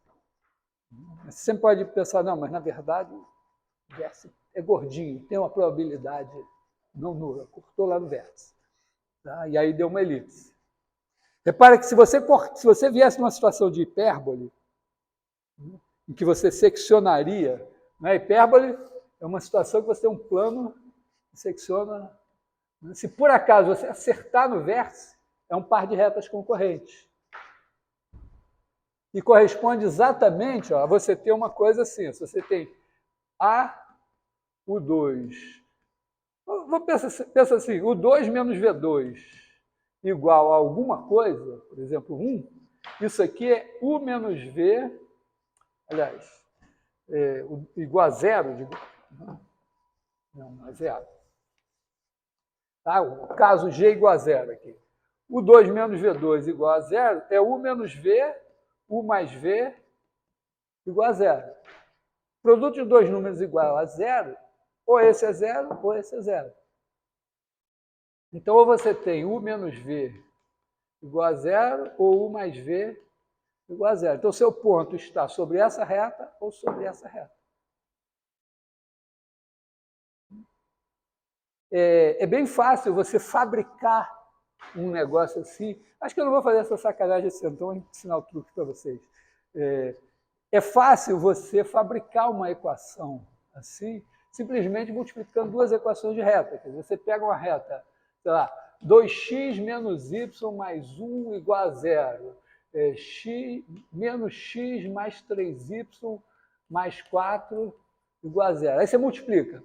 Você sempre pode pensar, não, mas na verdade o vértice é gordinho, tem uma probabilidade não nula, cortou lá no vértice. Tá? E aí deu uma elipse. Repara que se você viesse numa situação de hipérbole, em que você seccionaria, né? Hipérbole é uma situação que você tem um plano que secciona. Né? Se por acaso você acertar no vértice, é um par de retas concorrentes. E corresponde exatamente a você ter uma coisa assim, se você tem A, U2, pensa assim, U2 menos V2 igual a alguma coisa, por exemplo, 1, isso aqui é U menos V, aliás, igual a zero, não é zero. Tá? O caso G igual a zero aqui. U2 menos V2 igual a zero é U menos V, U mais V igual a zero. Produto de dois números igual a zero, ou esse é zero, ou esse é zero. Então, ou você tem U menos V igual a zero, ou U mais V igual a zero. Então, seu ponto está sobre essa reta ou sobre essa reta. É bem fácil você fabricar um negócio assim. Acho que eu não vou fazer essa sacanagem esse ano, então vou ensinar o truque para vocês. É fácil você fabricar uma equação assim, simplesmente multiplicando duas equações de reta. Quer dizer, você pega uma reta, sei lá, 2x menos y mais 1 igual a zero. Menos x mais 3y mais 4 igual a zero. Aí você multiplica.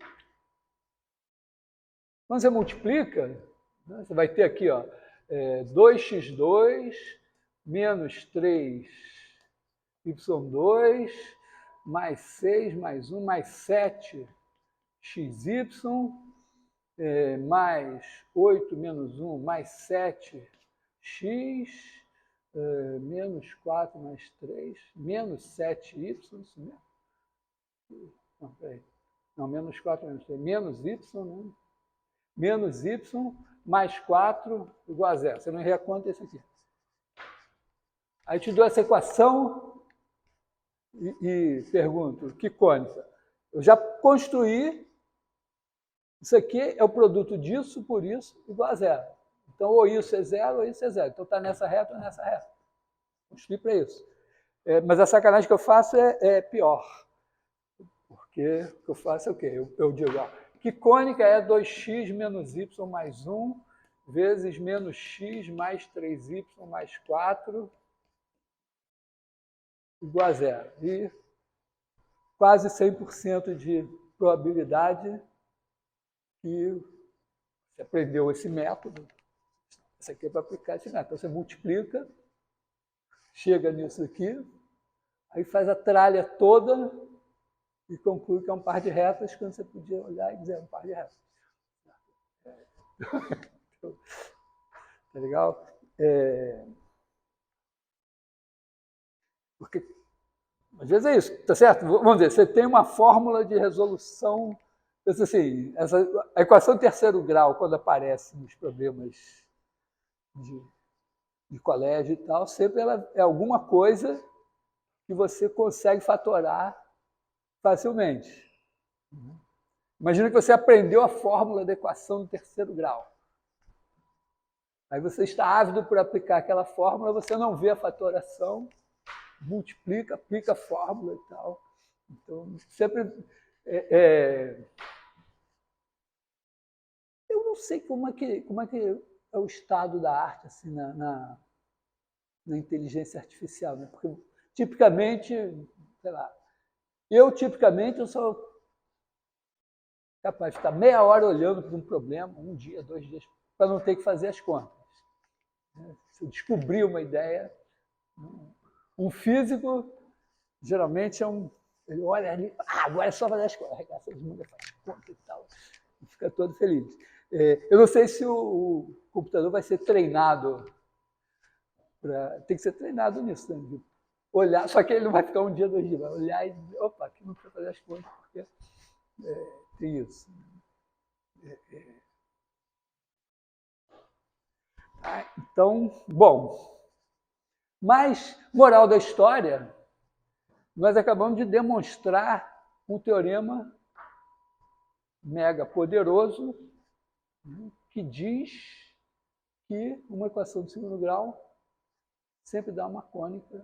Quando você multiplica, né, você vai ter aqui, ó, 2x2 menos 3y2 mais 6 mais 1 mais 7xy mais 8 menos 1 mais 7x menos 4 mais 3 menos 7y, isso mesmo? Não, peraí. Não, menos 4 menos 3, menos y, né? Menos y mais 4 igual a zero. Você não erra a conta, isso aqui. Aí te dou essa equação e pergunto, que cônica? Eu já construí, isso aqui é o produto disso por isso igual a zero. Então, ou isso é zero, ou isso é zero. Então, está nessa reta ou nessa reta. Construí para isso. Mas a sacanagem que eu faço é pior. Porque o que eu faço é o quê? Eu digo, ó, que cônica é 2x menos y mais 1 vezes menos x mais 3y mais 4 igual a zero. E quase 100% de probabilidade que você aprendeu esse método. Isso aqui é para aplicar esse método. Então, você multiplica, chega nisso aqui, aí faz a tralha toda e conclui que é um par de retas, quando você podia olhar e dizer um par de retas. Tá legal? Porque às vezes é isso, tá certo? Vamos dizer, você tem uma fórmula de resolução, assim, a equação de terceiro grau, quando aparece nos problemas de colégio e tal, sempre ela é alguma coisa que você consegue fatorar facilmente. Imagina que você aprendeu a fórmula da equação do terceiro grau. Aí você está ávido por aplicar aquela fórmula, você não vê a fatoração, multiplica, aplica a fórmula e tal. Então, sempre... Eu não sei como é que é o estado da arte assim, na inteligência artificial, né? Porque, tipicamente, sei lá, tipicamente, eu sou capaz de ficar meia hora olhando para um problema, 1 dia, 2 dias, para não ter que fazer as contas. Se eu descobrir uma ideia, um físico, geralmente ele olha ali, agora é só fazer as contas, arregaça as mangas, faz conta e tal, e fica todo feliz. Eu não sei se o computador vai ser treinado, tem que ser treinado nisso, né? Olhar, só que ele não vai ficar 1 dia, 2 dias, vai olhar e dizer, opa, aqui não precisa fazer as contas, porque tem isso. Então, bom, mas, moral da história, nós acabamos de demonstrar um teorema mega poderoso que diz que uma equação de segundo grau sempre dá uma cônica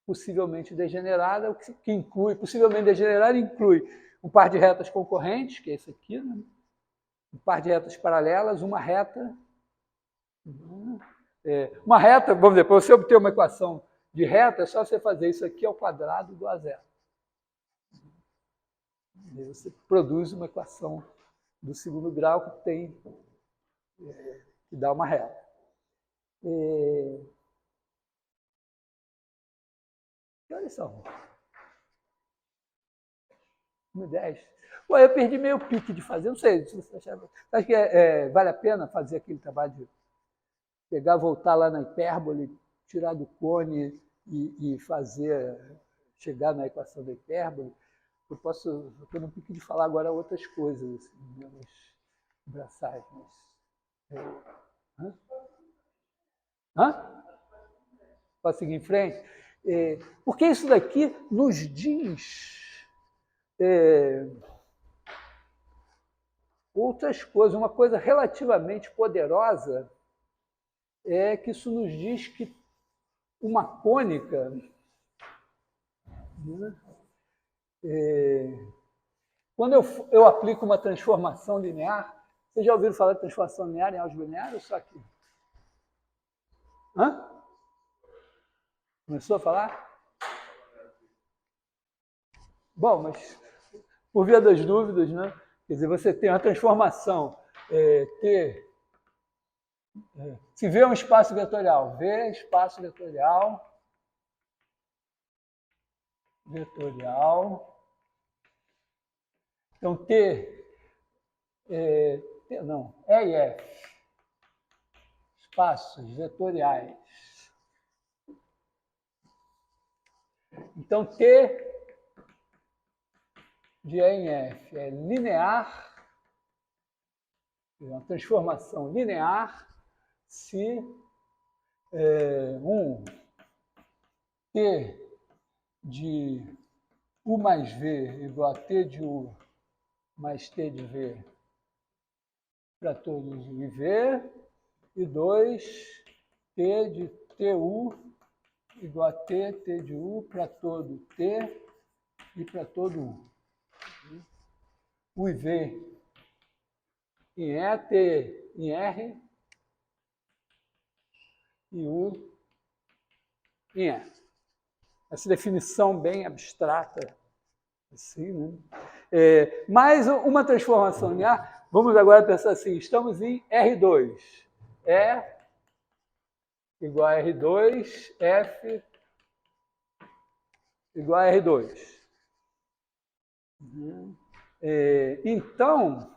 possivelmente degenerada, o que inclui, possivelmente degenerada inclui um par de retas concorrentes, que é esse aqui, né? Um par de retas paralelas, uma reta. Uma reta, vamos dizer, para você obter uma equação de reta, é só você fazer isso aqui ao quadrado igual a zero. E aí você produz uma equação do segundo grau que tem que dá uma reta. Que horas são? 1h10. Pô, eu perdi meio pique de fazer, não sei se você achava. Acho que vale a pena fazer aquele trabalho de pegar, voltar lá na hipérbole, tirar do cone e fazer, chegar na equação da hipérbole. Eu estou no pique de falar agora outras coisas, assim, menos braçais, mas... Hã? Posso seguir em frente? Porque isso daqui nos diz outras coisas. Uma coisa relativamente poderosa é que isso nos diz que uma cônica, né, quando eu aplico uma transformação linear, vocês já ouviram falar de transformação linear em álgebra linear ou só aqui? Hã? Começou a falar? Bom, mas por via das dúvidas, né? Quer dizer, você tem uma transformação T. Se V é um espaço vetorial, V é espaço vetorial. Então, T não, E e F, espaços vetoriais. Então, T de E em F é linear, uma transformação linear, se T de U mais V igual a T de U mais T de V para todos U e V, e 2, T de TU igual a t, t de u para todo t e para todo u. U e v em E, T em R e U em E. Essa definição bem abstrata, assim, né? Mais uma transformação linear. Vamos agora pensar assim, estamos em R2. E igual a R2, F igual a R2. Então,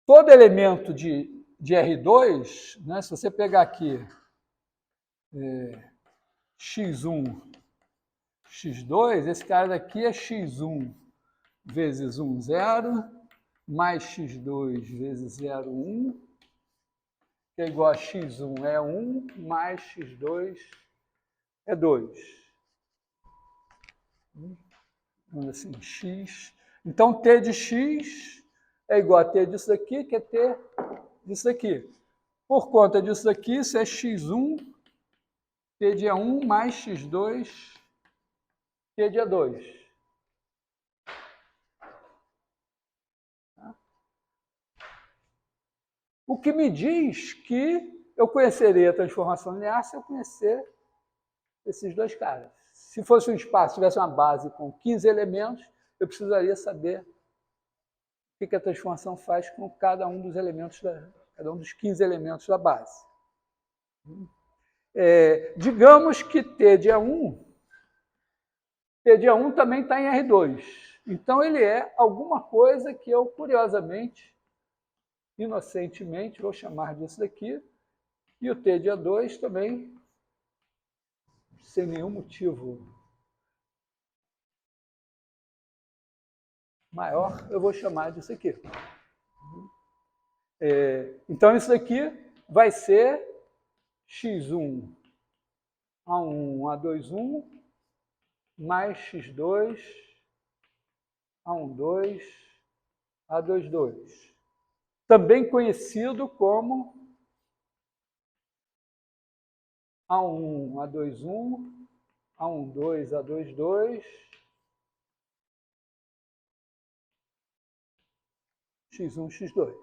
todo elemento de R2, né, se você pegar aqui x1, x2, esse cara daqui é x1 vezes 1, 0, mais x2 vezes 0, 1, que é igual a x1 é 1, mais x2 é 2. Assim, x. Então, t de x é igual a t disso daqui, que é t disso daqui. Por conta disso daqui, isso é x1, t de A1 mais x2, t de A2. O que me diz que eu conhecerei a transformação linear se eu conhecer esses dois caras. Se fosse um espaço, tivesse uma base com 15 elementos, eu precisaria saber o que a transformação faz com cada um dos elementos, cada um dos 15 elementos da base. Digamos que T de A1 também está em R2. Então, ele é alguma coisa que eu, curiosamente, inocentemente, vou chamar disso daqui, e o T de A2 também, sem nenhum motivo maior, eu vou chamar disso aqui. Então, isso daqui vai ser x1 A1 A2 mais x2 A1 2 A2 2. Também conhecido como A1 A2 A1 2 A2 2 x1 x2.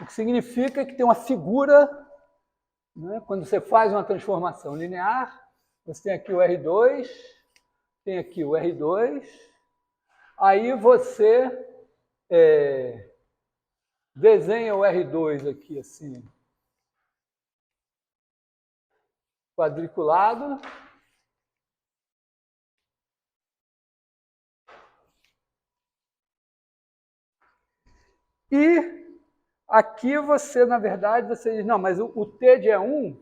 O que significa que tem uma figura, né? Quando você faz uma transformação linear, você tem aqui o R2, tem aqui o R2, aí você desenha o R2 aqui assim, quadriculado. E aqui você, na verdade, você diz, não, mas o T de E1,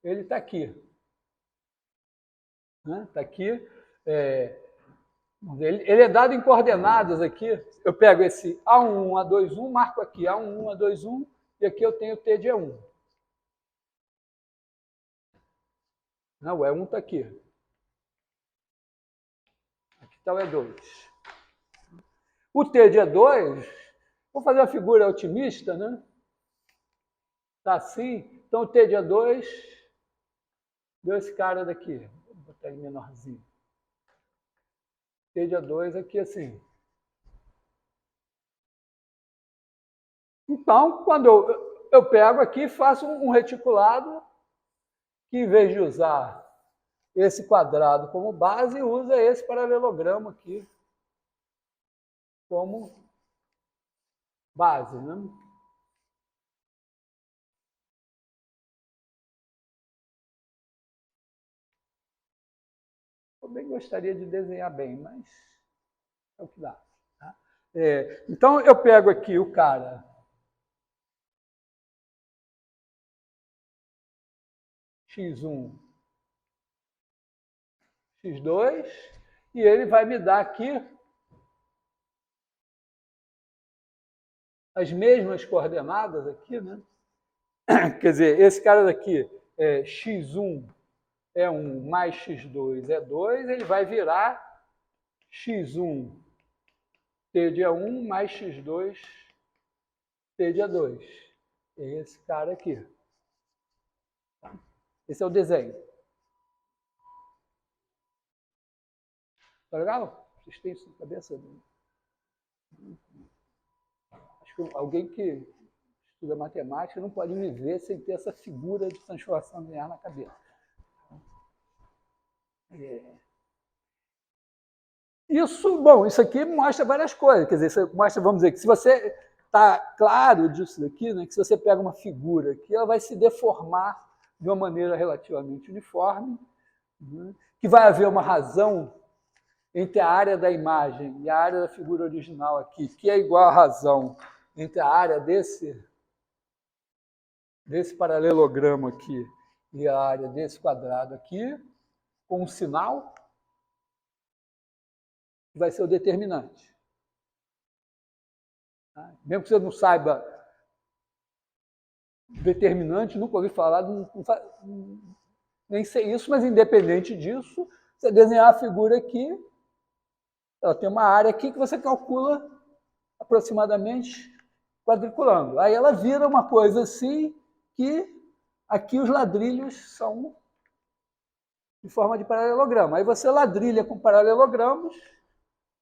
ele está aqui. Está aqui. Ele é dado em coordenadas aqui. Eu pego esse A1, A2, marco aqui A1, A2, e aqui eu tenho o T de E1. Não, o E1 está aqui. Aqui está o E2. O T de E2, vou fazer uma figura otimista, né? Está assim. Então, o T de E2 deu esse cara daqui. Vou botar ele menorzinho. T de A2 aqui assim. Então, quando eu pego aqui, faço um reticulado que, em vez de usar esse quadrado como base, usa esse paralelogramo aqui como base, né? Eu bem gostaria de desenhar bem, mas é o que dá. Tá? Então, eu pego aqui o cara x1, x2, e ele vai me dar aqui as mesmas coordenadas aqui, né? Quer dizer, esse cara daqui, x1 é 1 mais x2 é 2, ele vai virar x1 t de E1 mais x2 t T de A2. É esse cara aqui. Esse é o desenho. Tá legal? Vocês têm isso na cabeça? Acho que alguém que estuda matemática não pode me ver sem ter essa figura de transformação linear na cabeça. Isso aqui mostra várias coisas. Quer dizer, mostra, vamos dizer, que se você está claro disso daqui, né, que se você pega uma figura aqui, ela vai se deformar de uma maneira relativamente uniforme, né, que vai haver uma razão entre a área da imagem e a área da figura original aqui, que é igual à razão entre a área desse paralelogramo aqui e a área desse quadrado aqui, com um sinal que vai ser o determinante. Mesmo que você não saiba determinante, nunca ouvi falar, nem sei isso, mas independente disso, você desenhar a figura aqui, ela tem uma área aqui que você calcula aproximadamente quadriculando. Aí ela vira uma coisa assim, que aqui os ladrilhos são de forma de paralelogramo. Aí você ladrilha com paralelogramos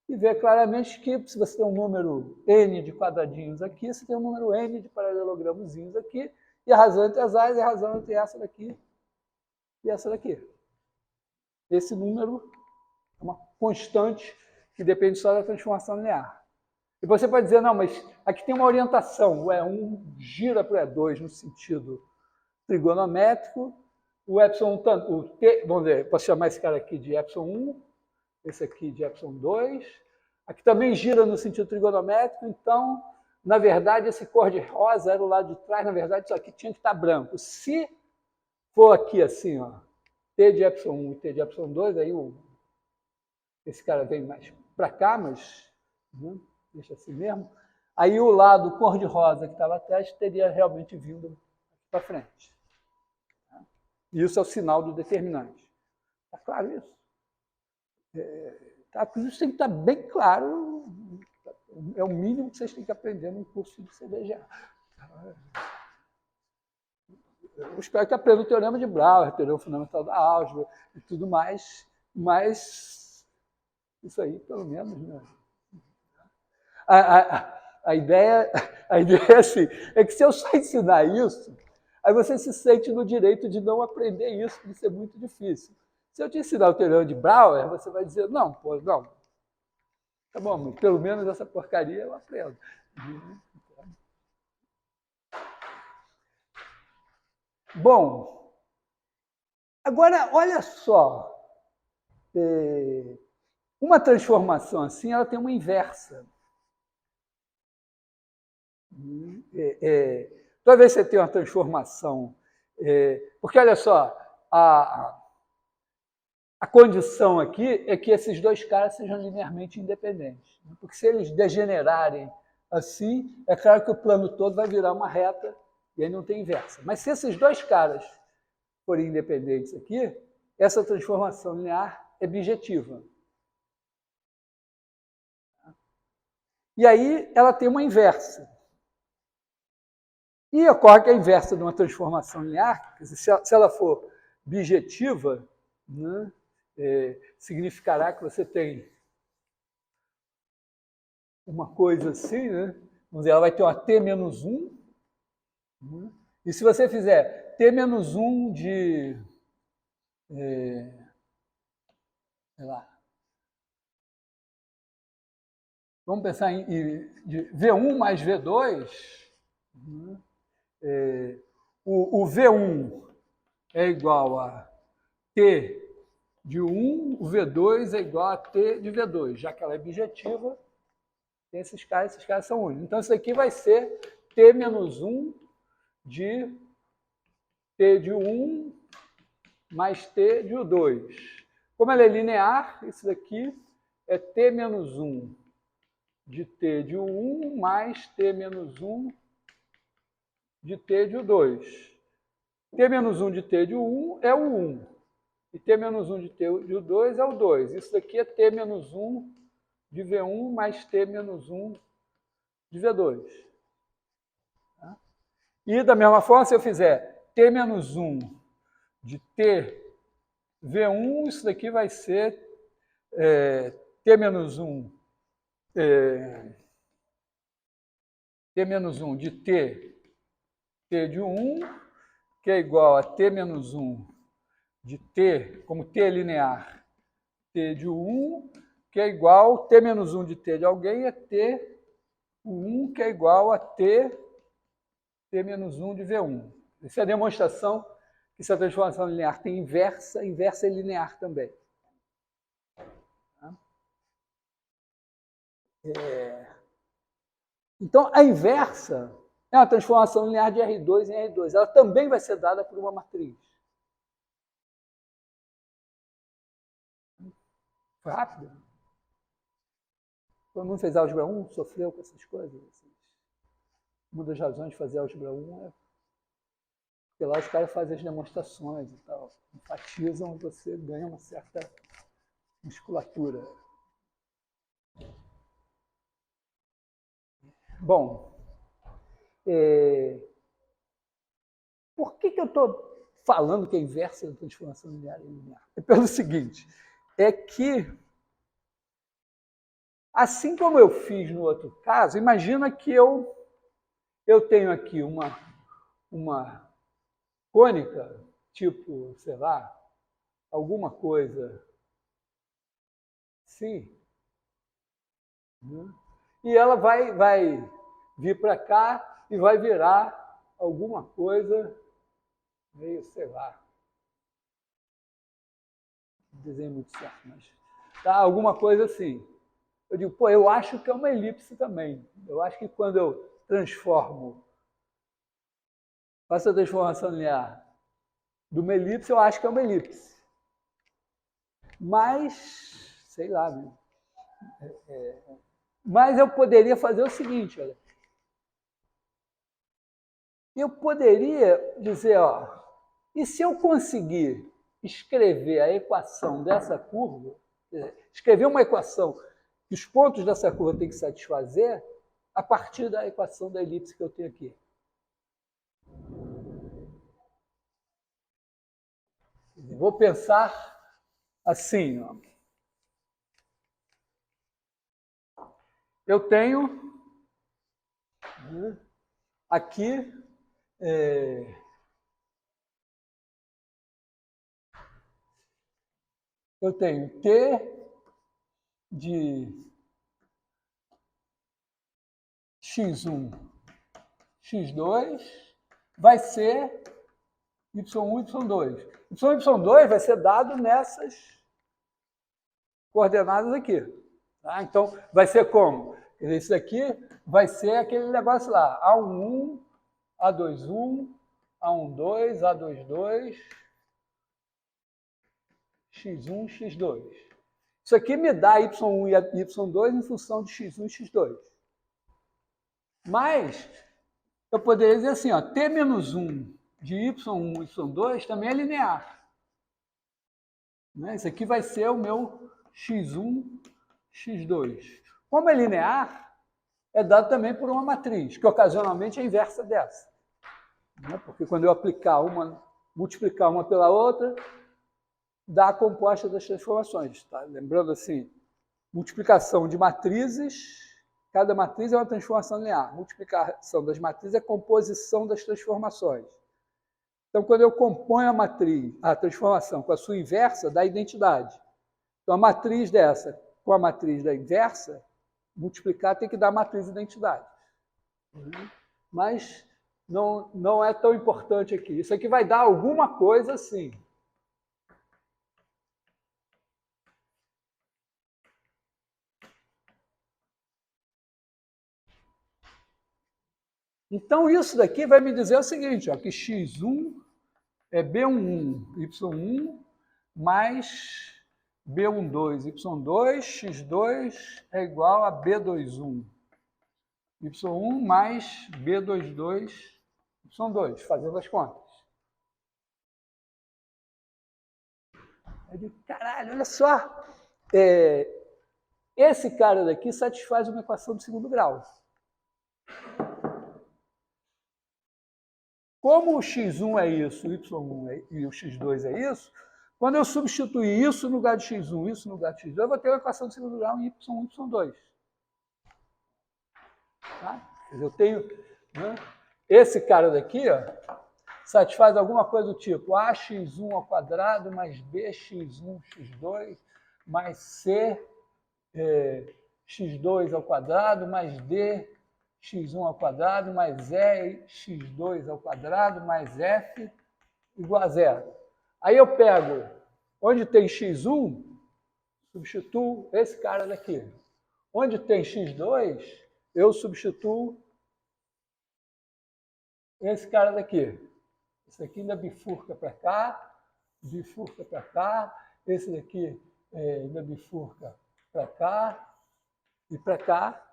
e vê claramente que se você tem um número n de quadradinhos aqui, você tem um número n de paralelogramozinhos aqui, e a razão entre as áreas é a razão entre essa daqui e essa daqui. Esse número é uma constante que depende só da transformação linear. E você pode dizer, não, mas aqui tem uma orientação, o E1 gira para o E2 no sentido trigonométrico, o epsilon, o T, vamos dizer, posso chamar esse cara aqui de epsilon 1, esse aqui de epsilon 2, aqui também gira no sentido trigonométrico, então, na verdade, esse cor de rosa era o lado de trás, na verdade, isso aqui tinha que estar branco. Se for aqui assim, ó, T de epsilon 1 e T de epsilon 2, aí esse cara vem mais para cá, mas deixa assim mesmo. Aí o lado cor-de-rosa que estava atrás teria realmente vindo para frente. Isso é o sinal do determinante. Está claro isso? Isso tem que estar bem claro. É o mínimo que vocês têm que aprender num curso de CDGA. Eu espero que aprendam o teorema de Brouwer, o teorema fundamental da álgebra e tudo mais, mas isso aí, pelo menos, né? A ideia é assim, é que se eu só ensinar isso, aí você se sente no direito de não aprender isso, porque isso é muito difícil. Se eu te ensinar o teorema de Brouwer, você vai dizer, não, pô, não. Tá bom, mas pelo menos essa porcaria eu aprendo. Bom, agora, olha só. Uma transformação assim, ela tem uma inversa. Toda vez que você tem uma transformação, porque olha só, a condição aqui é que esses dois caras sejam linearmente independentes. Porque se eles degenerarem assim, é claro que o plano todo vai virar uma reta e aí não tem inversa. Mas se esses dois caras forem independentes aqui, essa transformação linear é bijetiva. E aí ela tem uma inversa. E ocorre que a inversa de uma transformação linear, se ela for bijetiva, né, significará que você tem uma coisa assim, né? Vamos dizer, ela vai ter uma t menos 1, né, e se você fizer t menos 1 de, sei lá, vamos pensar em de V1 mais V2, né, o V1 é igual a T de 1, o V2 é igual a T de V2. Já que ela é bijetiva, tem esses caras são únicos. Então, isso aqui vai ser T menos 1 de T de 1 mais T de 2. Como ela é linear, isso daqui é T menos 1 de T de 1 mais T menos 1 de T de 2. T menos 1 de T de 1 é o 1. E T menos 1 de T de 2 é o 2. Isso daqui é T menos 1 de V1 mais T menos 1 de V2. E da mesma forma, se eu fizer t menos 1 de t V1, isso daqui vai ser t menos 1 t menos 1 de t de 1, que é igual a t menos 1 de t, como t é linear, t de 1, que é igual a t menos 1 de t de alguém é t, o 1, que é igual a t menos 1 de V1. Essa é a demonstração que se a transformação linear tem inversa, inversa é linear também. Então, a inversa é uma transformação linear de R2 em R2. Ela também vai ser dada por uma matriz. Foi rápido? Todo mundo fez álgebra 1, sofreu com essas coisas. Uma das razões de fazer álgebra 1 é porque lá os caras fazem as demonstrações e tal. Enfatizam e você ganha uma certa musculatura. Bom, por que eu estou falando que a inversa da transformação linear é linear? É pelo seguinte, é que, assim como eu fiz no outro caso, imagina que eu tenho aqui uma cônica, tipo, sei lá, alguma coisa assim, né? E ela vai vir para cá e vai virar alguma coisa meio, sei lá, não desenho muito certo, mas tá, alguma coisa assim. Eu digo, pô, eu acho que é uma elipse também. Eu acho que quando eu faço a transformação linear de uma elipse, eu acho que é uma elipse. Mas, sei lá, mas eu poderia fazer o seguinte, olha. Eu poderia dizer, ó, e se eu conseguir escrever a equação dessa curva, escrever uma equação que os pontos dessa curva têm que satisfazer a partir da equação da elipse que eu tenho aqui. Vou pensar assim, ó. Eu tenho aqui eu tenho t de x1, x2 vai ser y1, y2. y2 vai ser dado nessas coordenadas aqui. Tá? Então, vai ser como? Isso aqui vai ser aquele negócio lá, A11, A21, A12, A22, x1, x2. Isso aqui me dá y1 e y2 em função de x1 e x2. Mas, eu poderia dizer assim, ó, t menos 1 de y1 e y2 também é linear. Né? Isso aqui vai ser o meu x1, x2. Como é linear, é dado também por uma matriz, que ocasionalmente é inversa dessa. Né? Porque quando eu multiplicar uma pela outra, dá a composta das transformações. Tá? Lembrando assim, multiplicação de matrizes, cada matriz é uma transformação linear. Multiplicação das matrizes é composição das transformações. Então, quando eu componho a transformação com a sua inversa, dá identidade. Então, a matriz dessa com a matriz da inversa, multiplicar tem que dar a matriz de identidade. Mas não é tão importante aqui. Isso aqui vai dar alguma coisa assim. Então, isso daqui vai me dizer o seguinte, ó, que x1 é B11, Y1 mais B12, Y2, x2 é igual a B21. Y1 mais B22, Y2, fazendo as contas. Eu digo, caralho, olha só, esse cara daqui satisfaz uma equação de segundo grau. como o x1 é isso, o y1 e o x2 é isso, quando eu substituir isso no lugar de x1, isso no lugar de x2, eu vou ter uma equação de segundo grau em y1, y2. Tá? Eu tenho, né? Esse cara daqui, ó, satisfaz alguma coisa do tipo ax1 ao quadrado mais bx1 x2 mais c x2 ao quadrado mais d x1 ao quadrado mais e x2 ao quadrado mais f igual a zero. Aí eu pego, onde tem x1, substituo esse cara daqui. Onde tem x2, eu substituo esse cara daqui. Esse aqui ainda bifurca para cá, bifurca para cá. Esse daqui ainda bifurca para cá e para cá.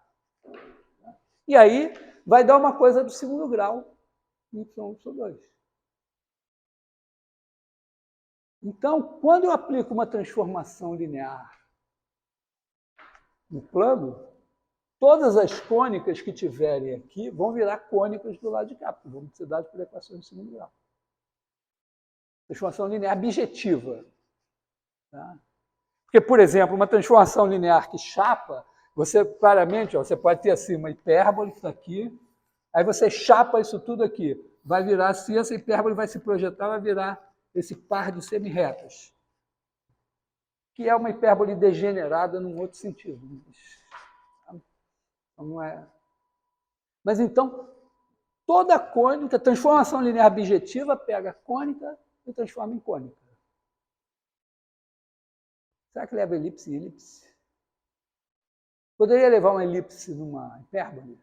E aí vai dar uma coisa do segundo grau, y, y2. Então, quando eu aplico uma transformação linear no plano, todas as cônicas que tiverem aqui vão virar cônicas do lado de cá, porque vão ser dadas por equações de segundo grau. Transformação linear bijetiva. Tá? Porque, por exemplo, uma transformação linear que chapa, você claramente, ó, você pode ter assim uma hipérbole que está aqui, aí você chapa isso tudo aqui. Vai virar assim, essa hipérbole vai se projetar, vai virar esse par de semirretas, que é uma hipérbole degenerada num outro sentido. Não é. Mas então, toda cônica, transformação linear bijetiva, pega a cônica e transforma em cônica. Será que leva elipse e elipse? Poderia levar uma elipse numa hipérbole?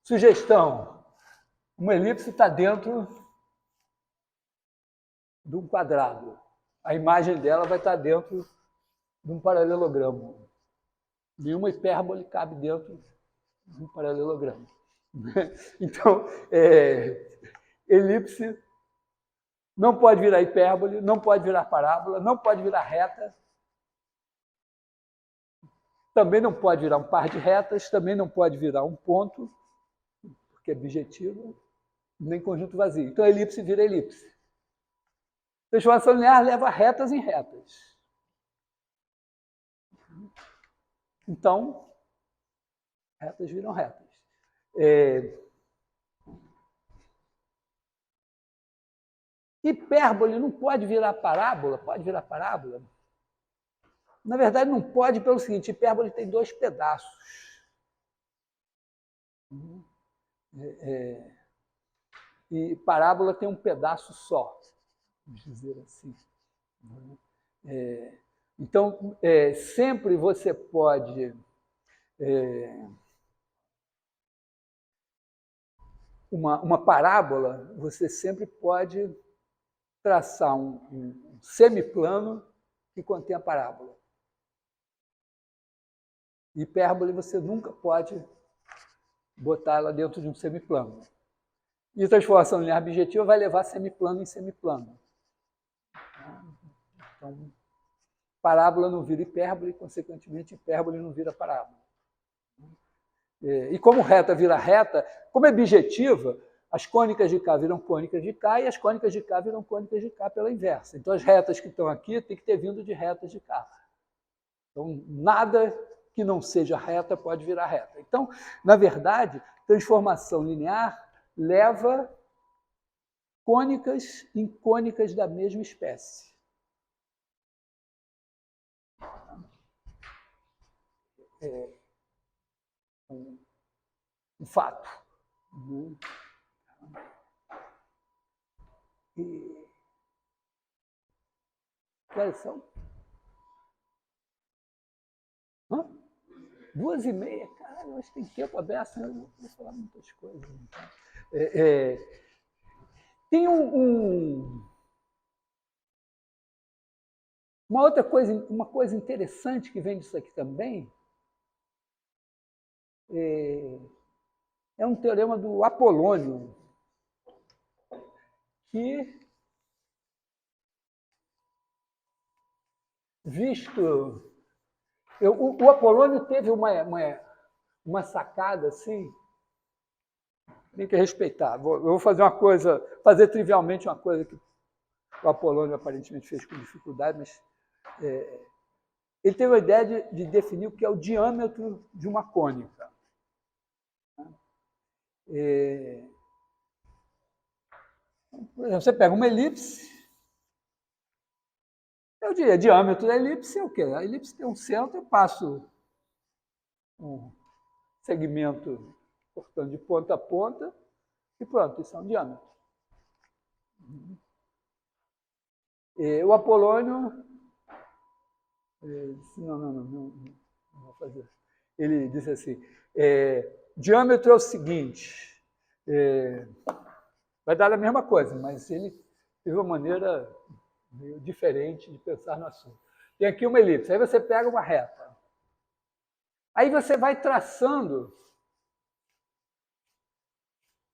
Sugestão: uma elipse está dentro de um quadrado. A imagem dela vai estar dentro de um paralelogramo. Nenhuma hipérbole cabe dentro de um paralelogramo. Então, elipse não pode virar hipérbole, não pode virar parábola, não pode virar reta. Também não pode virar um par de retas, também não pode virar um ponto, porque é bijetivo, nem conjunto vazio. Então, a elipse vira elipse. Transformação linear leva retas em retas. Então, retas viram retas. Hipérbole não pode virar parábola? Pode virar parábola? Na verdade, não pode pelo seguinte, hipérbole tem dois pedaços. E parábola tem um pedaço só, vamos dizer assim. Então, sempre você pode uma parábola, você sempre pode traçar um semiplano que contém a parábola. Hipérbole você nunca pode botar ela dentro de um semiplano. E transformação linear bijetiva vai levar semiplano em semiplano. Então, parábola não vira hipérbole, consequentemente, hipérbole não vira parábola. E como reta vira reta, como é bijetiva, as cônicas de cá viram cônicas de cá e as cônicas de cá viram cônicas de cá pela inversa. Então, as retas que estão aqui têm que ter vindo de retas de cá. Então, nada que não seja reta pode virar reta. Então, na verdade, transformação linear leva cônicas em cônicas da mesma espécie. Um fato. E quais são? 2h30, cara, hoje tem tempo aberto, eu vou falar muitas coisas. Então. Tem uma outra coisa, uma coisa interessante que vem disso aqui também, é um teorema do Apolônio, que, visto O Apolônio teve uma sacada assim, tem que respeitar. Eu vou fazer trivialmente uma coisa que o Apolônio aparentemente fez com dificuldade, mas ele teve a ideia de definir o que é o diâmetro de uma cônica. Por exemplo, você pega uma elipse, eu diria, diâmetro da elipse é o quê? A elipse tem um centro, eu passo um segmento cortando de ponta a ponta e pronto, isso é um diâmetro. O Apolônio disse, não vou fazer. Ele disse assim, diâmetro é o seguinte, vai dar a mesma coisa, mas ele teve uma maneira meio diferente de pensar no assunto. Tem aqui uma elipse, aí você pega uma reta. Aí você vai traçando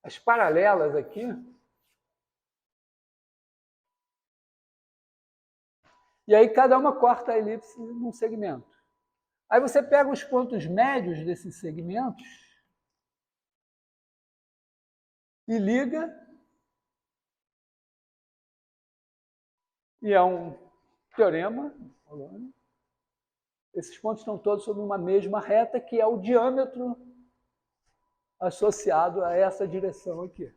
as paralelas aqui. E aí cada uma corta a elipse num segmento. Aí você pega os pontos médios desses segmentos e liga. E é um teorema. Esses pontos estão todos sobre uma mesma reta, que é o diâmetro associado a essa direção aqui.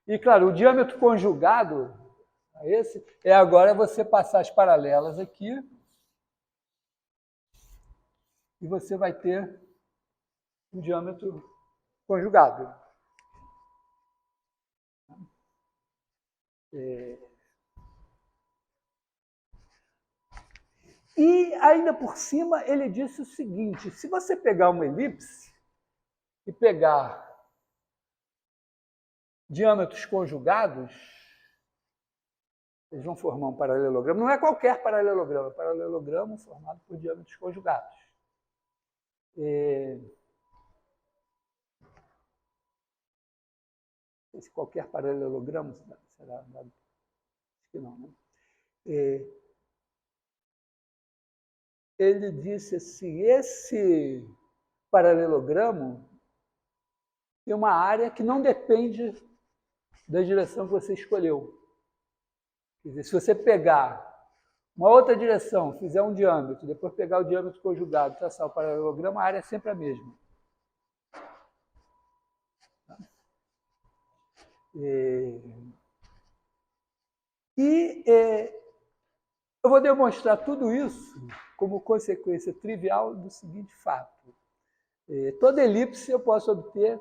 E, claro, o diâmetro conjugado a esse é agora você passar as paralelas aqui e você vai ter um diâmetro conjugado. E, ainda por cima, ele disse o seguinte, se você pegar uma elipse e pegar diâmetros conjugados, eles vão formar um paralelogramo. Não é qualquer paralelogramo, é um paralelogramo formado por diâmetros conjugados. Se qualquer paralelogramo será... Acho que não, né? Ele disse assim, esse paralelogramo tem uma área que não depende da direção que você escolheu. Quer dizer, se você pegar uma outra direção, fizer um diâmetro, depois pegar o diâmetro conjugado, traçar o paralelogramo, a área é sempre a mesma. Eu vou demonstrar tudo isso como consequência trivial do seguinte fato. Toda elipse eu posso obter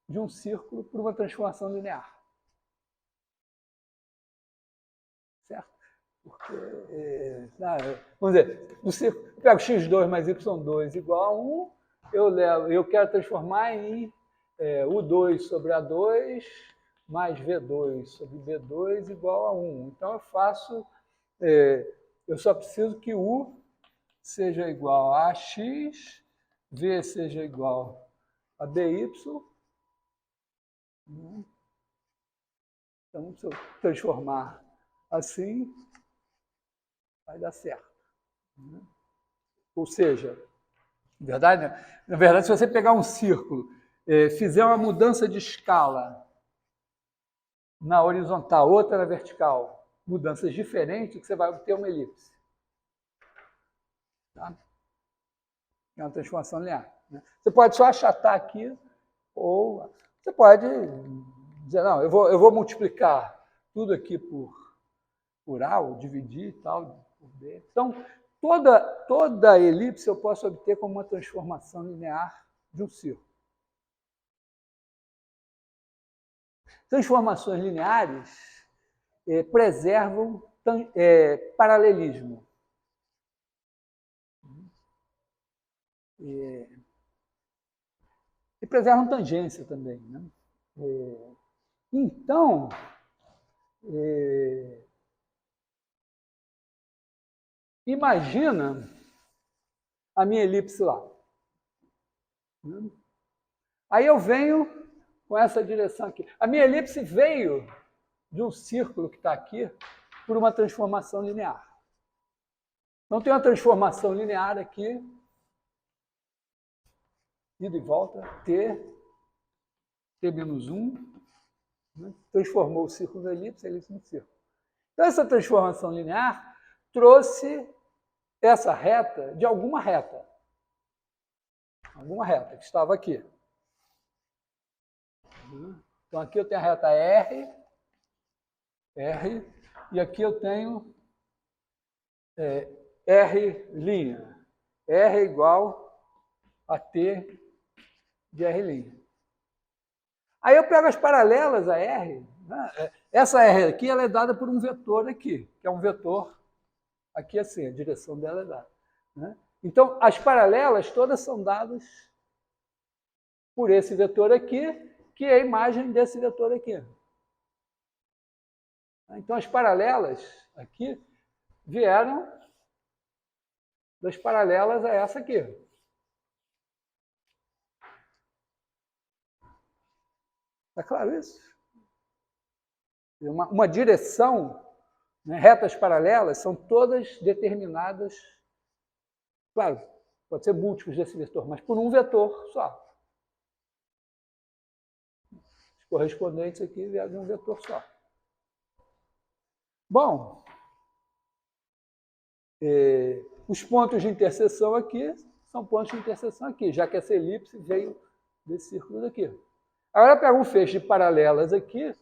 de um círculo por uma transformação linear. Certo? Porque, vamos dizer, do círculo, eu pego x2 mais y2 igual a 1, eu quero transformar em U2 sobre A2 mais V2 sobre B2 igual a 1. Então eu faço, eu só preciso que U seja igual a X, V seja igual a BY. Então, se eu transformar assim, vai dar certo. Ou seja, na verdade, se você pegar um círculo, fizer uma mudança de escala na horizontal, outra na vertical, mudanças diferentes, você vai obter uma elipse. Tá? É uma transformação linear. Né? Você pode só achatar aqui, ou você pode dizer, não, eu vou multiplicar tudo aqui por A, ou dividir e tal, por B. Então, toda elipse eu posso obter como uma transformação linear de um círculo. Transformações lineares preservam paralelismo. E preservam tangência também. Né? Então, imagina a minha elipse lá. Aí eu venho com essa direção aqui. A minha elipse veio de um círculo que está aqui por uma transformação linear. Então, tem uma transformação linear aqui, ida e volta, t menos 1, né? Transformou o círculo na elipse, a elipse no círculo. Então, essa transformação linear trouxe essa reta de alguma reta que estava aqui. Então, aqui eu tenho a reta R, e aqui eu tenho R'. R é igual a T de R'. Aí eu pego as paralelas a R, né? Essa R aqui ela é dada por um vetor aqui, que é um vetor aqui assim, a direção dela é dada, né? Então, as paralelas todas são dadas por esse vetor aqui, que é a imagem desse vetor aqui. Então, as paralelas aqui vieram das paralelas a essa aqui. Está claro isso? Uma direção, né, retas paralelas são todas determinadas, claro, pode ser múltiplos desse vetor, mas por um vetor só. Os correspondentes aqui vieram de um vetor só. Bom, os pontos de interseção aqui são pontos de interseção aqui, já que essa elipse veio desse círculo daqui. Agora eu pego um feixe de paralelas aqui,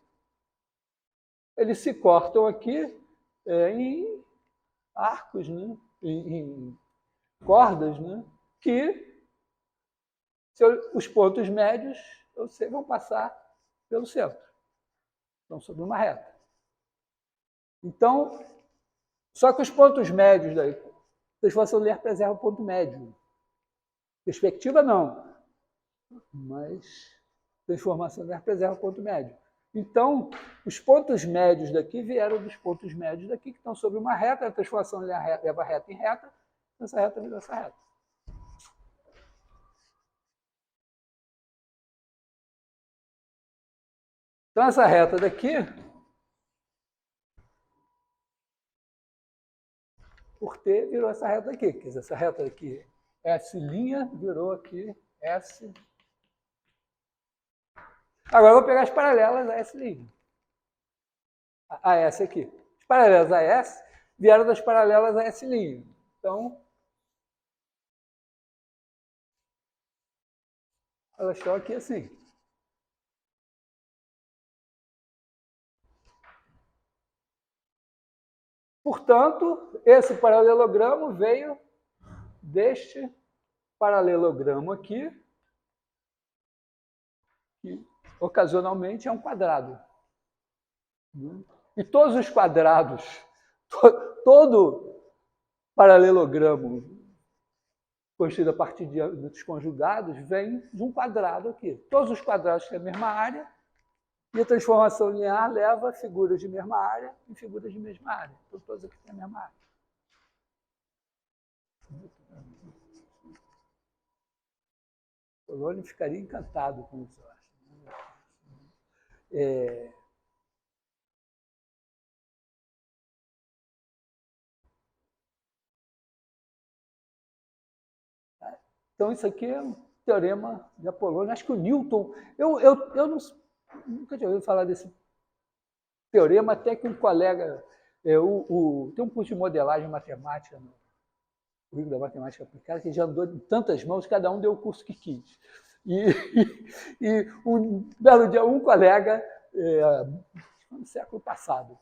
eles se cortam aqui em arcos, né? em cordas, né? Que os pontos médios vão passar pelo centro. Estão sobre uma reta. Então, só que os pontos médios daí, transformação linear preserva o ponto médio. Perspectiva não, mas transformação linear preserva o ponto médio. Então, os pontos médios daqui vieram dos pontos médios daqui, que estão sobre uma reta, a transformação leva a reta em reta, essa reta virou essa reta. Então, essa reta daqui, por T, virou essa reta aqui. Quer dizer, essa reta aqui, S' virou aqui S. Agora eu vou pegar as paralelas a S'. A S aqui. As paralelas a S vieram das paralelas a S'. Então, elas estão aqui assim. Portanto, esse paralelogramo veio deste paralelogramo aqui, que ocasionalmente é um quadrado. E todos os quadrados, todo paralelogramo construído a partir de âmbitos conjugados vem de um quadrado aqui. Todos os quadrados têm a mesma área, e a transformação linear leva figuras de mesma área em figuras de mesma área. Então, todos aqui têm a mesma área. O Polônio ficaria encantado com isso, eu acho. Então, isso aqui é um teorema de Apolônio. Acho que o Newton... Eu nunca tinha ouvido falar desse teorema, até que um colega... tem um curso de modelagem matemática no Rio da Matemática Aplicada, que já andou em tantas mãos, cada um deu o curso que quis. E um belo dia, um colega, no século passado,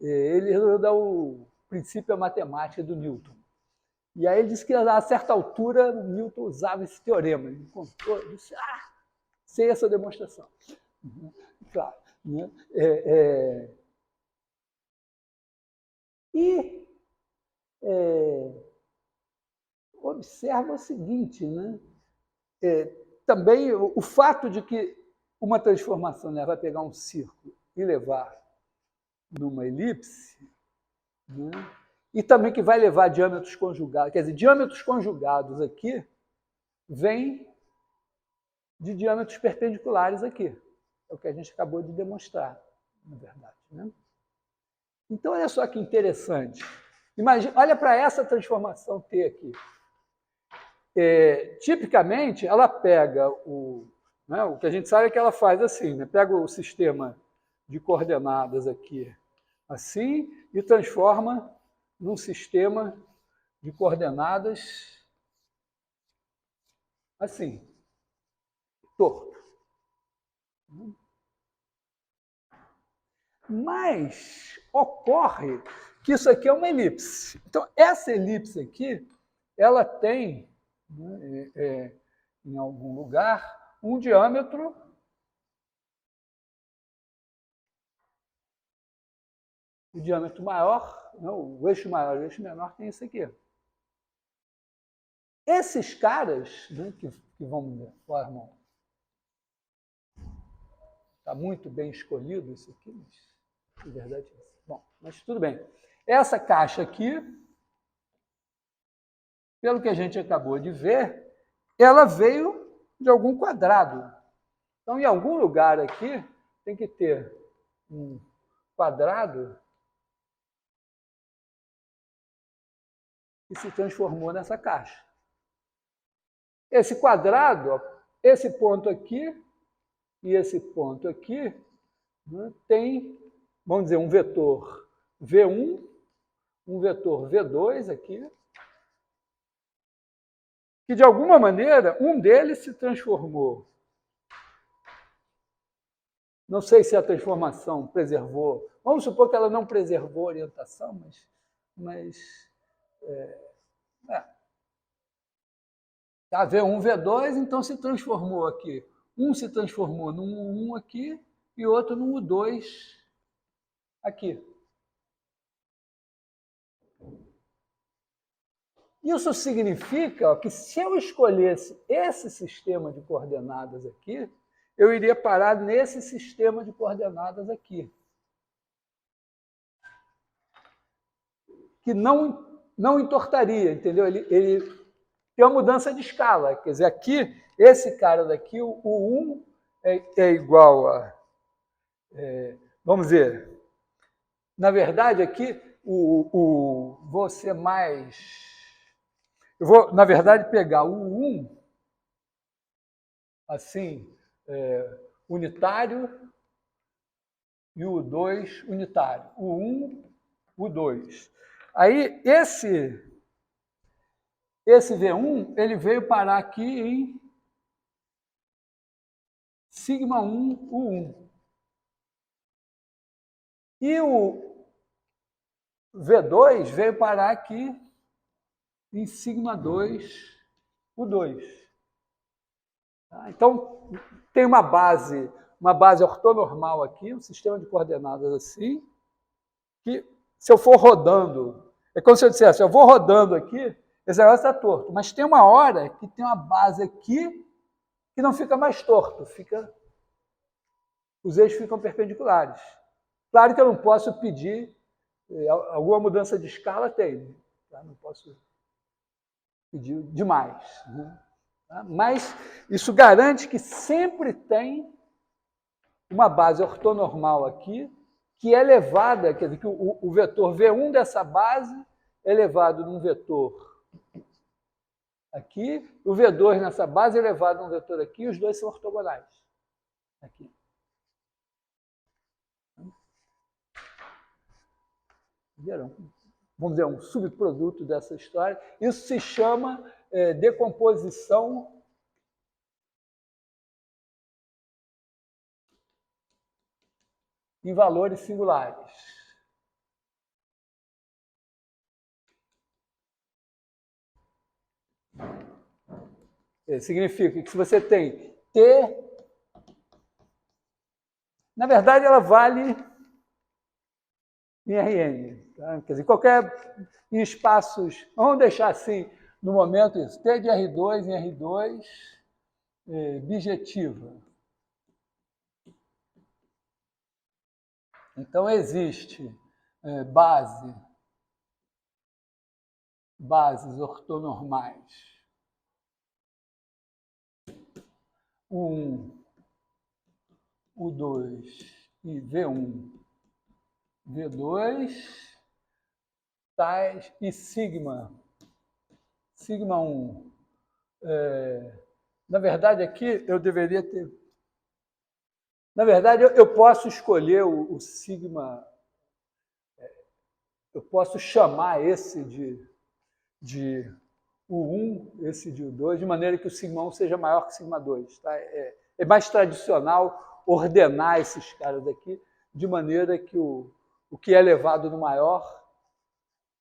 ele resolveu dar o princípio à matemática do Newton. E aí ele disse que a certa altura o Newton usava esse teorema. Ele contou, disse, sei essa demonstração. Claro. Né? Observa o seguinte, né? Também o fato de que uma transformação, né, vai pegar um círculo e levar numa elipse, né? E também que vai levar diâmetros conjugados. Quer dizer, diâmetros conjugados aqui vêm de diâmetros perpendiculares aqui. É o que a gente acabou de demonstrar, na verdade. Né? Então, olha só que interessante. Imagina, olha para essa transformação T aqui. Tipicamente, ela pega né, o que a gente sabe é que ela faz assim, né, pega o sistema de coordenadas aqui, assim, e transforma num sistema de coordenadas assim, torto. Mas ocorre que isso aqui é uma elipse. Então, essa elipse aqui, ela tem, né, em algum lugar, um diâmetro o diâmetro maior, não, o eixo maior e o eixo menor tem isso aqui. Esses caras, né, que formam, está muito bem escolhido isso aqui, mas de verdade é isso. Bom, mas tudo bem. Essa caixa aqui, pelo que a gente acabou de ver, ela veio de algum quadrado. Então, em algum lugar aqui, tem que ter um quadrado que se transformou nessa caixa. Esse quadrado, esse ponto aqui e esse ponto aqui, né, tem, vamos dizer, um vetor V1, um vetor V2 aqui, que de alguma maneira um deles se transformou. Não sei se a transformação preservou, vamos supor que ela não preservou a orientação, mas tá, V1, V2, então se transformou aqui. Um se transformou num U1 aqui e outro num U2 aqui. Isso significa que se eu escolhesse esse sistema de coordenadas aqui, eu iria parar nesse sistema de coordenadas aqui. Que não entortaria, entendeu? Ele tem uma mudança de escala. Quer dizer, aqui, esse cara daqui, o 1 é igual a... vamos dizer, na verdade, aqui, vou ser mais... Eu vou, na verdade, pegar o 1, assim, unitário, e o 2 unitário. O 1, o 2. Aí, esse V1, ele veio parar aqui em sigma 1, U1. E o V2 veio parar aqui em sigma 2, U2. Então, tem uma base ortonormal aqui, um sistema de coordenadas assim, que se eu for rodando, é como se eu dissesse, eu vou rodando aqui, esse negócio está torto, mas tem uma hora que tem uma base aqui que não fica mais torto, os eixos ficam perpendiculares. Claro que eu não posso pedir, alguma mudança de escala tem, tá? Não posso pedir demais, né? Mas isso garante que sempre tem uma base ortonormal aqui, que é elevada, quer dizer, que o vetor V1 dessa base é elevado num vetor aqui, o V2 nessa base é elevado num vetor aqui, e os dois são ortogonais. Aqui. Vamos dizer, um subproduto dessa história. Isso se chama decomposição em valores singulares. Significa que se você tem T, na verdade ela vale em Rn. Tá? Quer dizer, em espaços, vamos deixar assim, no momento isso, T de R2 em R2, bijetiva. Então existe bases ortonormais. U1, U2 e V1, V2, tais e sigma 1. Na verdade, aqui eu deveria ter... Na verdade, eu posso escolher o sigma... Eu posso chamar esse de U1, esse de U2, de maneira que o sigma 1 seja maior que o sigma 2. Tá? É mais tradicional ordenar esses caras aqui de maneira que o que é elevado no maior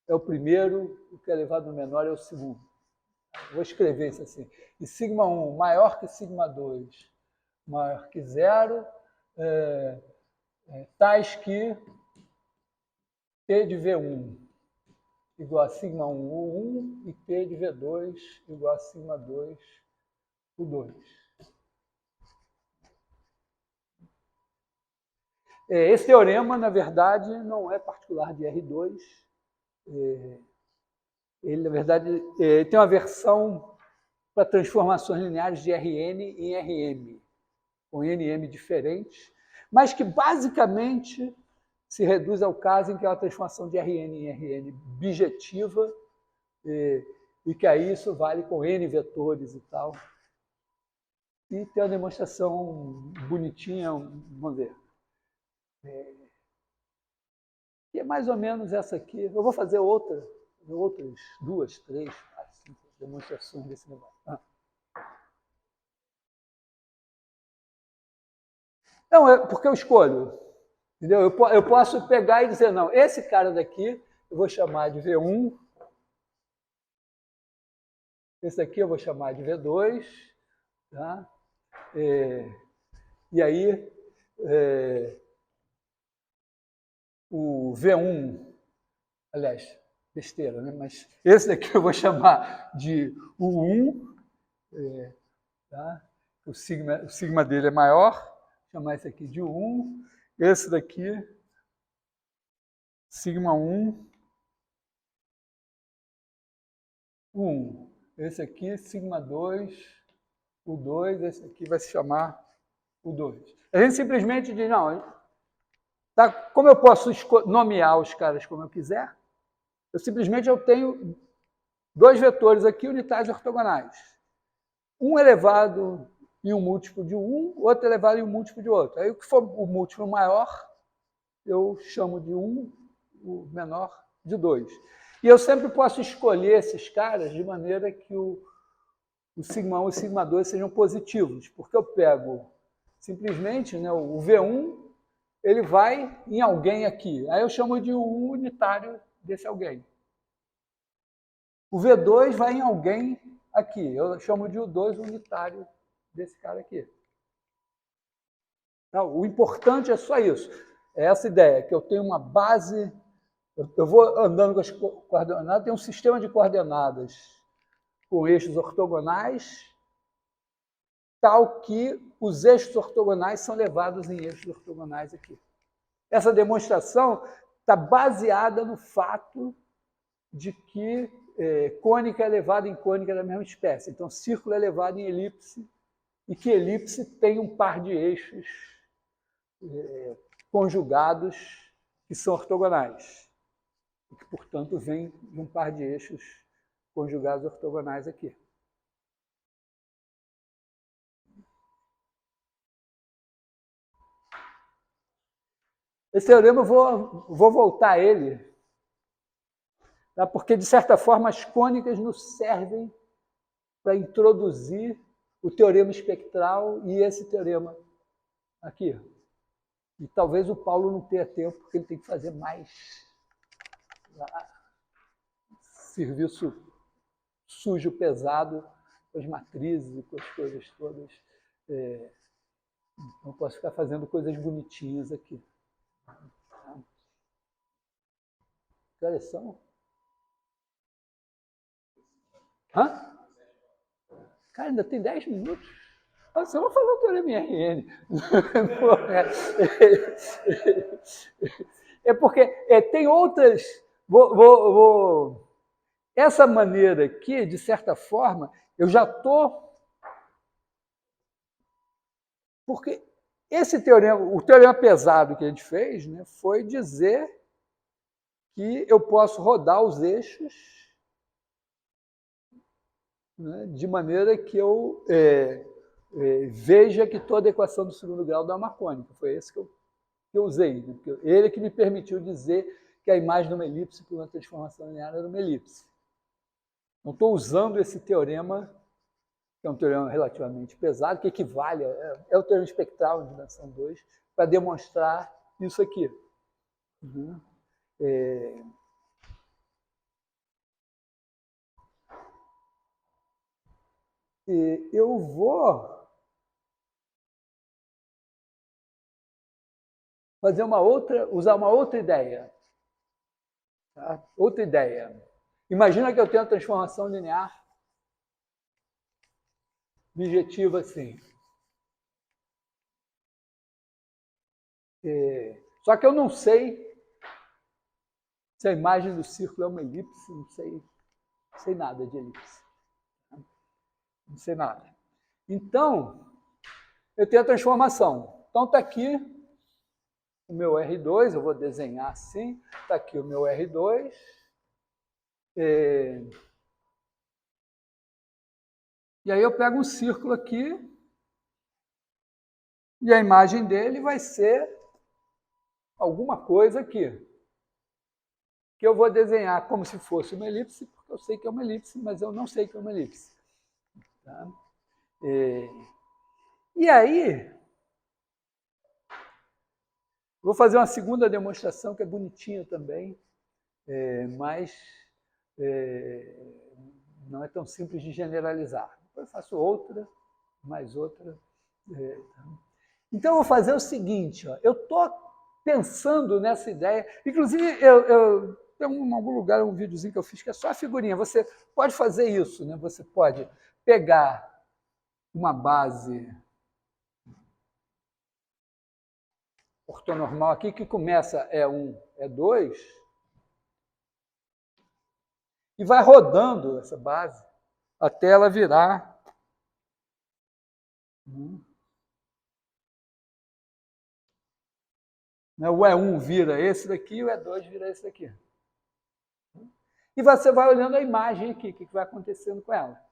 é o primeiro, o que é elevado no menor é o segundo. Vou escrever isso assim. E sigma 1 maior que sigma 2, maior que 0, tais que T de V1 igual a sigma 1 U1 e T de V2 igual a sigma 2 U2. Esse teorema, na verdade, não é particular de R2. Ele, na verdade, tem uma versão para transformações lineares de Rn em Rm, com Nm diferentes, mas que basicamente se reduz ao caso em que é uma transformação de Rn em Rn bijetiva, e que aí isso vale com N vetores e tal. E tem uma demonstração bonitinha, vamos ver. Que é mais ou menos essa aqui. Eu vou fazer outras 2, 3, 4, 5 demonstrações desse negócio. Não, é porque eu escolho. Entendeu? Eu posso pegar e dizer, não, esse cara daqui eu vou chamar de V1, esse daqui eu vou chamar de V2, tá? E aí o V1, aliás, besteira, né? Mas esse daqui eu vou chamar de U1, tá? O sigma dele é maior, vou chamar esse aqui de U1, esse daqui, sigma 1, U1. Esse aqui, sigma 2, U2, esse aqui vai se chamar U2. A gente simplesmente diz, não, tá, como eu posso nomear os caras como eu quiser, eu tenho 2 vetores aqui unitários ortogonais. Um elevado em um múltiplo de um, outro elevado em um múltiplo de outro. Aí o que for o múltiplo maior, eu chamo de 1, o menor de 2. E eu sempre posso escolher esses caras de maneira que o sigma 1 e o sigma 2 sejam positivos, porque eu pego simplesmente, né, o V1, ele vai em alguém aqui. Aí eu chamo de U unitário desse alguém. O V2 vai em alguém aqui. Eu chamo de U2 unitário desse cara aqui. Não, o importante é só isso. É essa ideia, que eu tenho uma base... Eu vou andando com as coordenadas, tem um sistema de coordenadas com eixos ortogonais, tal que os eixos ortogonais são levados em eixos ortogonais aqui. Essa demonstração está baseada no fato de que cônica é elevada em cônica da mesma espécie. Então, círculo é elevado em elipse, e que elipse tem um par de eixos conjugados que são ortogonais, e que, portanto, vem de um par de eixos conjugados ortogonais aqui. Esse teorema eu vou voltar a ele, tá? Porque, de certa forma, as cônicas nos servem para introduzir o teorema espectral e esse teorema aqui. E talvez o Paulo não tenha tempo, porque ele tem que fazer mais serviço sujo, pesado, com as matrizes e com as coisas todas. Não posso ficar fazendo coisas bonitinhas aqui. Que horas são? Hã? Cara, ainda tem 10 minutos. Você vai falar o teorema em RN. É porque tem outras... Essa maneira aqui, de certa forma, eu já estou... Porque esse teorema, o teorema pesado que a gente fez, né, foi dizer que eu posso rodar os eixos, né, de maneira que eu veja que toda a equação do segundo grau dá uma cônica. Foi esse que eu usei. Né? Ele que me permitiu dizer que a imagem de uma elipse por uma transformação linear era uma elipse. Não estou usando esse teorema, que é um teorema relativamente pesado, que equivale, é o teorema espectral em dimensão 2, para demonstrar isso aqui. Uhum. Eu vou usar uma outra ideia. Tá? Outra ideia. Imagina que eu tenho a transformação linear bijetiva assim. Só que eu não sei se a imagem do círculo é uma elipse, não sei nada de elipse. Não sei nada. Então, eu tenho a transformação. Então, está aqui o meu R2, eu vou desenhar assim. Está aqui o meu R2. E aí eu pego um círculo aqui e a imagem dele vai ser alguma coisa aqui, que eu vou desenhar como se fosse uma elipse, porque eu sei que é uma elipse, mas eu não sei que é uma elipse. Tá? E aí, vou fazer uma segunda demonstração, que é bonitinha também, mas não é tão simples de generalizar. Depois eu faço outra, mais outra. Então, eu vou fazer o seguinte, ó, eu estou pensando nessa ideia, inclusive eu tem em algum lugar um videozinho que eu fiz que é só a figurinha. Você pode fazer isso, né? Você pode pegar uma base ortonormal aqui, que começa E1, E2, e vai rodando essa base até ela virar né? O E1 vira esse daqui e o E2 vira esse daqui. E você vai olhando a imagem aqui, o que vai acontecendo com ela.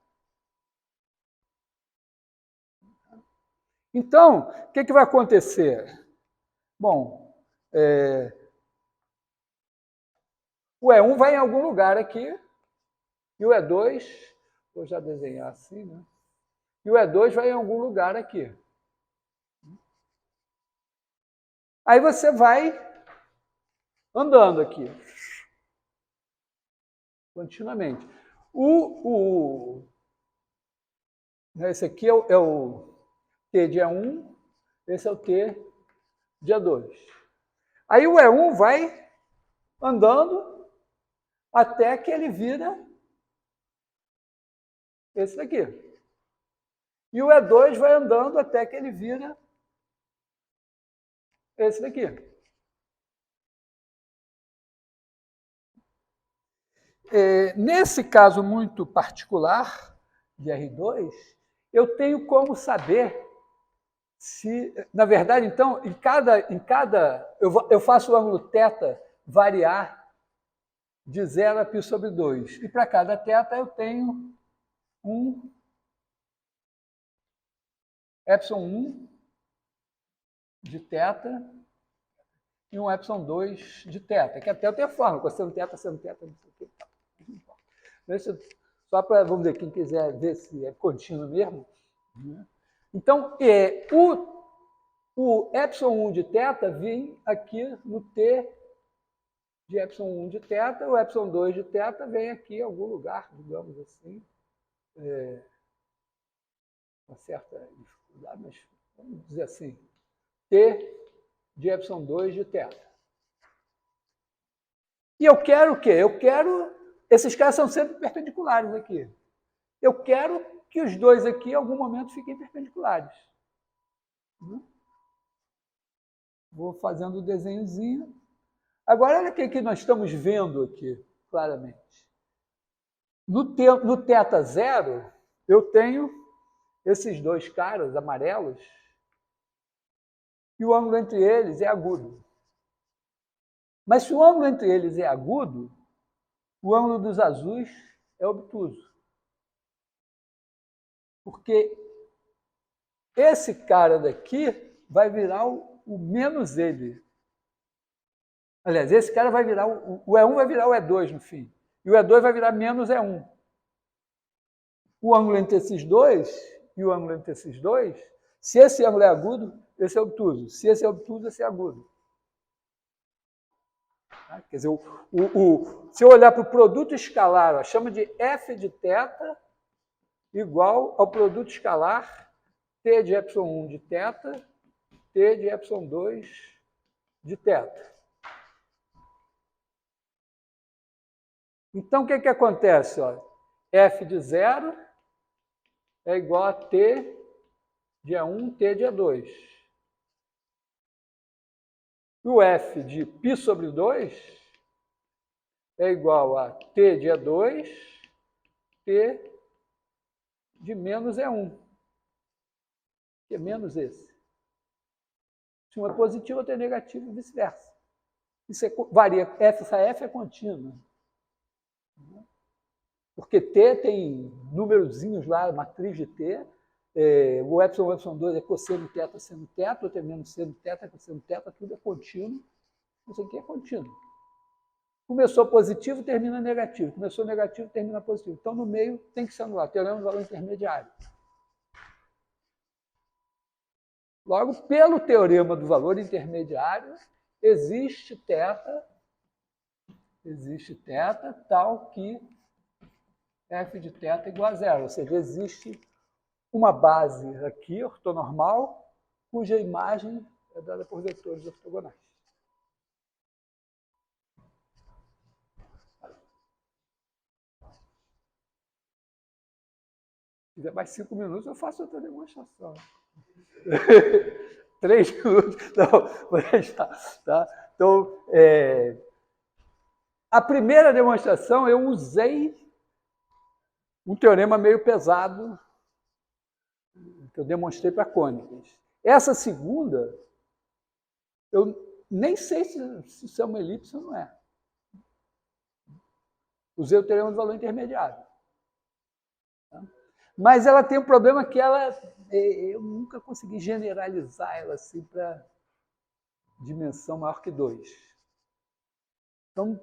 Então, o que vai acontecer? Bom, o E1 vai em algum lugar aqui, e o E2, vou já desenhar assim, né? E o E2 vai em algum lugar aqui. Aí você vai andando aqui, continuamente. Esse aqui é o T de E1, esse é o T de E2. Aí o E1 vai andando até que ele vira esse daqui. E o E2 vai andando até que ele vira esse daqui. Nesse caso muito particular de R2, eu tenho como saber se, na verdade, então, eu faço o ângulo θ variar de 0 a π sobre 2. E para cada θ eu tenho um ε1 de θ e um ε2 de θ, que até eu tenho a fórmula, cosseno θ, seno θ, não sei o que. Só para, vamos dizer, quem quiser ver se é contínuo mesmo. Então, o ε1 de θ vem aqui no T de ε1 de θ, o ε2 de θ vem aqui em algum lugar, digamos assim. Uma certa dificuldade, mas vamos dizer assim. T de ε2 de θ. E eu quero o quê? Eu quero... Esses caras são sempre perpendiculares aqui. Eu quero que os dois aqui, em algum momento, fiquem perpendiculares. Vou fazendo o desenhozinho. Agora, olha o que nós estamos vendo aqui, claramente. No θ zero, eu tenho esses dois caras amarelos e o ângulo entre eles é agudo. Mas se o ângulo entre eles é agudo, o ângulo dos azuis é obtuso. Porque esse cara daqui vai virar o menos ele. Aliás, esse cara vai virar, o E1 vai virar o E2 no fim. E o E2 vai virar menos E1. O ângulo entre esses dois e o ângulo entre esses dois, se esse ângulo é agudo, esse é obtuso. Se esse é obtuso, esse é agudo. Quer dizer, se eu olhar para o produto escalar, ó, chama de f de θ igual ao produto escalar t de ε1 de θ, t de ε2 de θ. Então, o que acontece? Ó? F de 0 é igual a t de E1, t de E2. E o F de π sobre 2 é igual a t de E2, t de menos E1, que é menos esse. Se um é positivo, outro é negativo e vice-versa. Isso varia. Essa F é contínua. Porque T tem númerozinhos lá, matriz de T. O epsilon, ε2 é cosseno θ, seno θ, outro é menos seno θ, cosseno θ, tudo é contínuo. Isso aqui é contínuo. Começou positivo, termina negativo. Começou negativo, termina positivo. Então, no meio, tem que ser anulado. Teorema do valor intermediário. Logo, pelo teorema do valor intermediário, existe θ tal que f de θ igual a zero. Ou seja, existe uma base aqui, ortonormal, cuja imagem é dada por vetores ortogonais. Se tiver mais 5 minutos, eu faço outra demonstração. 3 minutos, não, vou deixar. Tá? Então, a primeira demonstração eu usei um teorema meio pesado que eu demonstrei para cônicas. Essa segunda, eu nem sei se isso é uma elipse ou não é. Usei o teorema do valor intermediário. Mas ela tem um problema que eu nunca consegui generalizar ela assim para dimensão maior que 2. Então,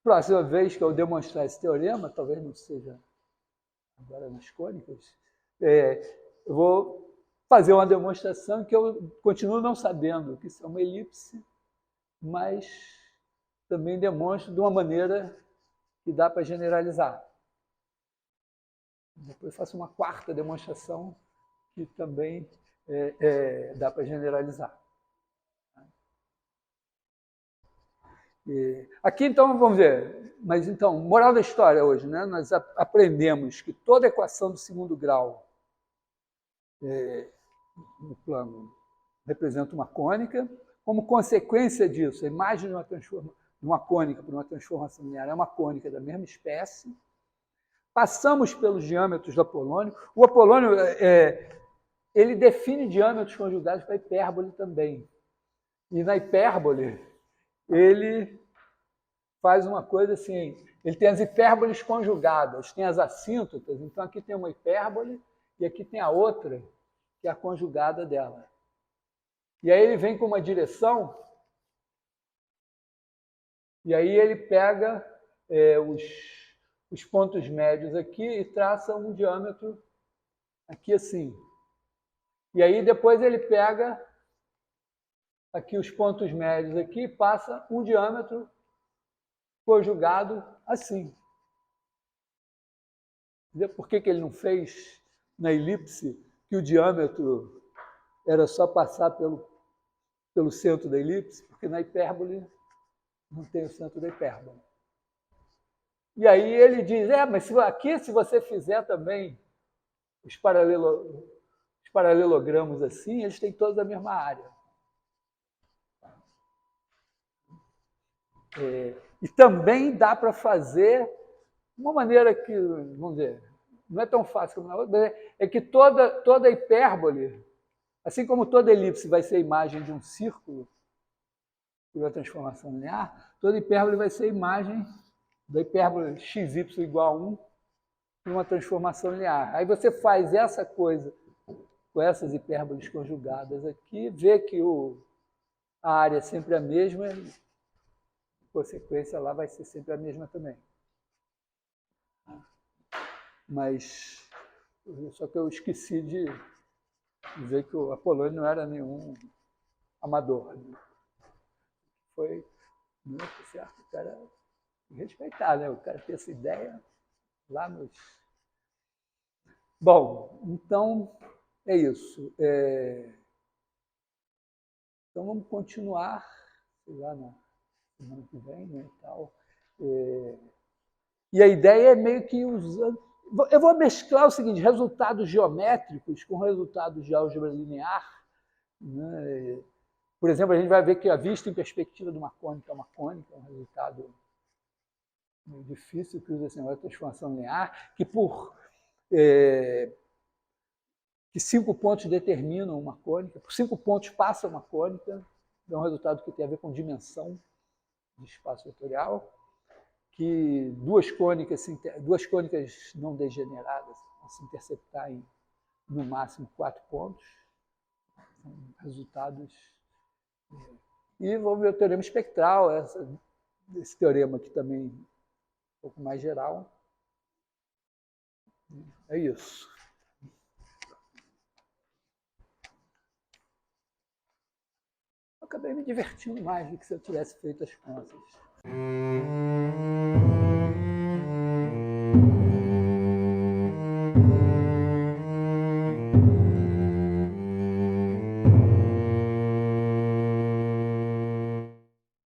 próxima vez que eu demonstrar esse teorema, talvez não seja agora nas cônicas, eu vou fazer uma demonstração que eu continuo não sabendo que isso é uma elipse, mas também demonstro de uma maneira que dá para generalizar. Depois faço uma quarta demonstração que também dá para generalizar. Aqui, então, vamos ver. Mas, então, moral da história hoje, né? Nós aprendemos que toda equação do segundo grau no plano representa uma cônica. Como consequência disso, a imagem de uma cônica para uma transformação linear é uma cônica da mesma espécie. Passamos pelos diâmetros do Apolônio. O Apolônio ele define diâmetros conjugados para hipérbole também. E na hipérbole, ele faz uma coisa assim, ele tem as hipérboles conjugadas, tem as assíntotas, então aqui tem uma hipérbole e aqui tem a outra, que é a conjugada dela. E aí ele vem com uma direção, e aí ele pega os pontos médios aqui e traça um diâmetro aqui assim. E aí depois ele pega aqui os pontos médios aqui e passa um diâmetro conjugado assim. Por que ele não fez na elipse que o diâmetro era só passar pelo centro da elipse? Porque na hipérbole não tem o centro da hipérbole. E aí ele diz, mas aqui se você fizer também os paralelogramos assim, eles têm todos a mesma área. E também dá para fazer uma maneira que, vamos dizer, não é tão fácil como na outra, mas é que toda hipérbole, assim como toda elipse vai ser a imagem de um círculo, por uma transformação linear, toda hipérbole vai ser a imagem da hipérbole xy igual a 1 por uma transformação linear. Aí você faz essa coisa com essas hipérboles conjugadas aqui, vê que a área é sempre a mesma, a consequência lá vai ser sempre a mesma também. Mas, só que eu esqueci de dizer que o Apolônio não era nenhum amador. Foi muito certo, o cara respeitar, né? O cara ter essa ideia lá nos... Bom, então é isso. Então vamos continuar, sei lá, na semana que vem, né, e tal. E a ideia é meio que usando... Eu vou mesclar o seguinte, resultados geométricos com resultados de álgebra linear, né? Por exemplo, a gente vai ver que a vista em perspectiva de uma cônica é um resultado meio difícil, que usa esse negócio de transformação linear, que que 5 pontos determinam uma cônica, por 5 pontos passa uma cônica, é um resultado que tem a ver com dimensão de espaço vetorial, que duas cônicas não degeneradas vão se interceptar em, no máximo, 4 pontos. São resultados... E vamos ver o teorema espectral, esse teorema aqui também um pouco mais geral. É isso. Eu acabei me divertindo mais do que se eu tivesse feito as contas.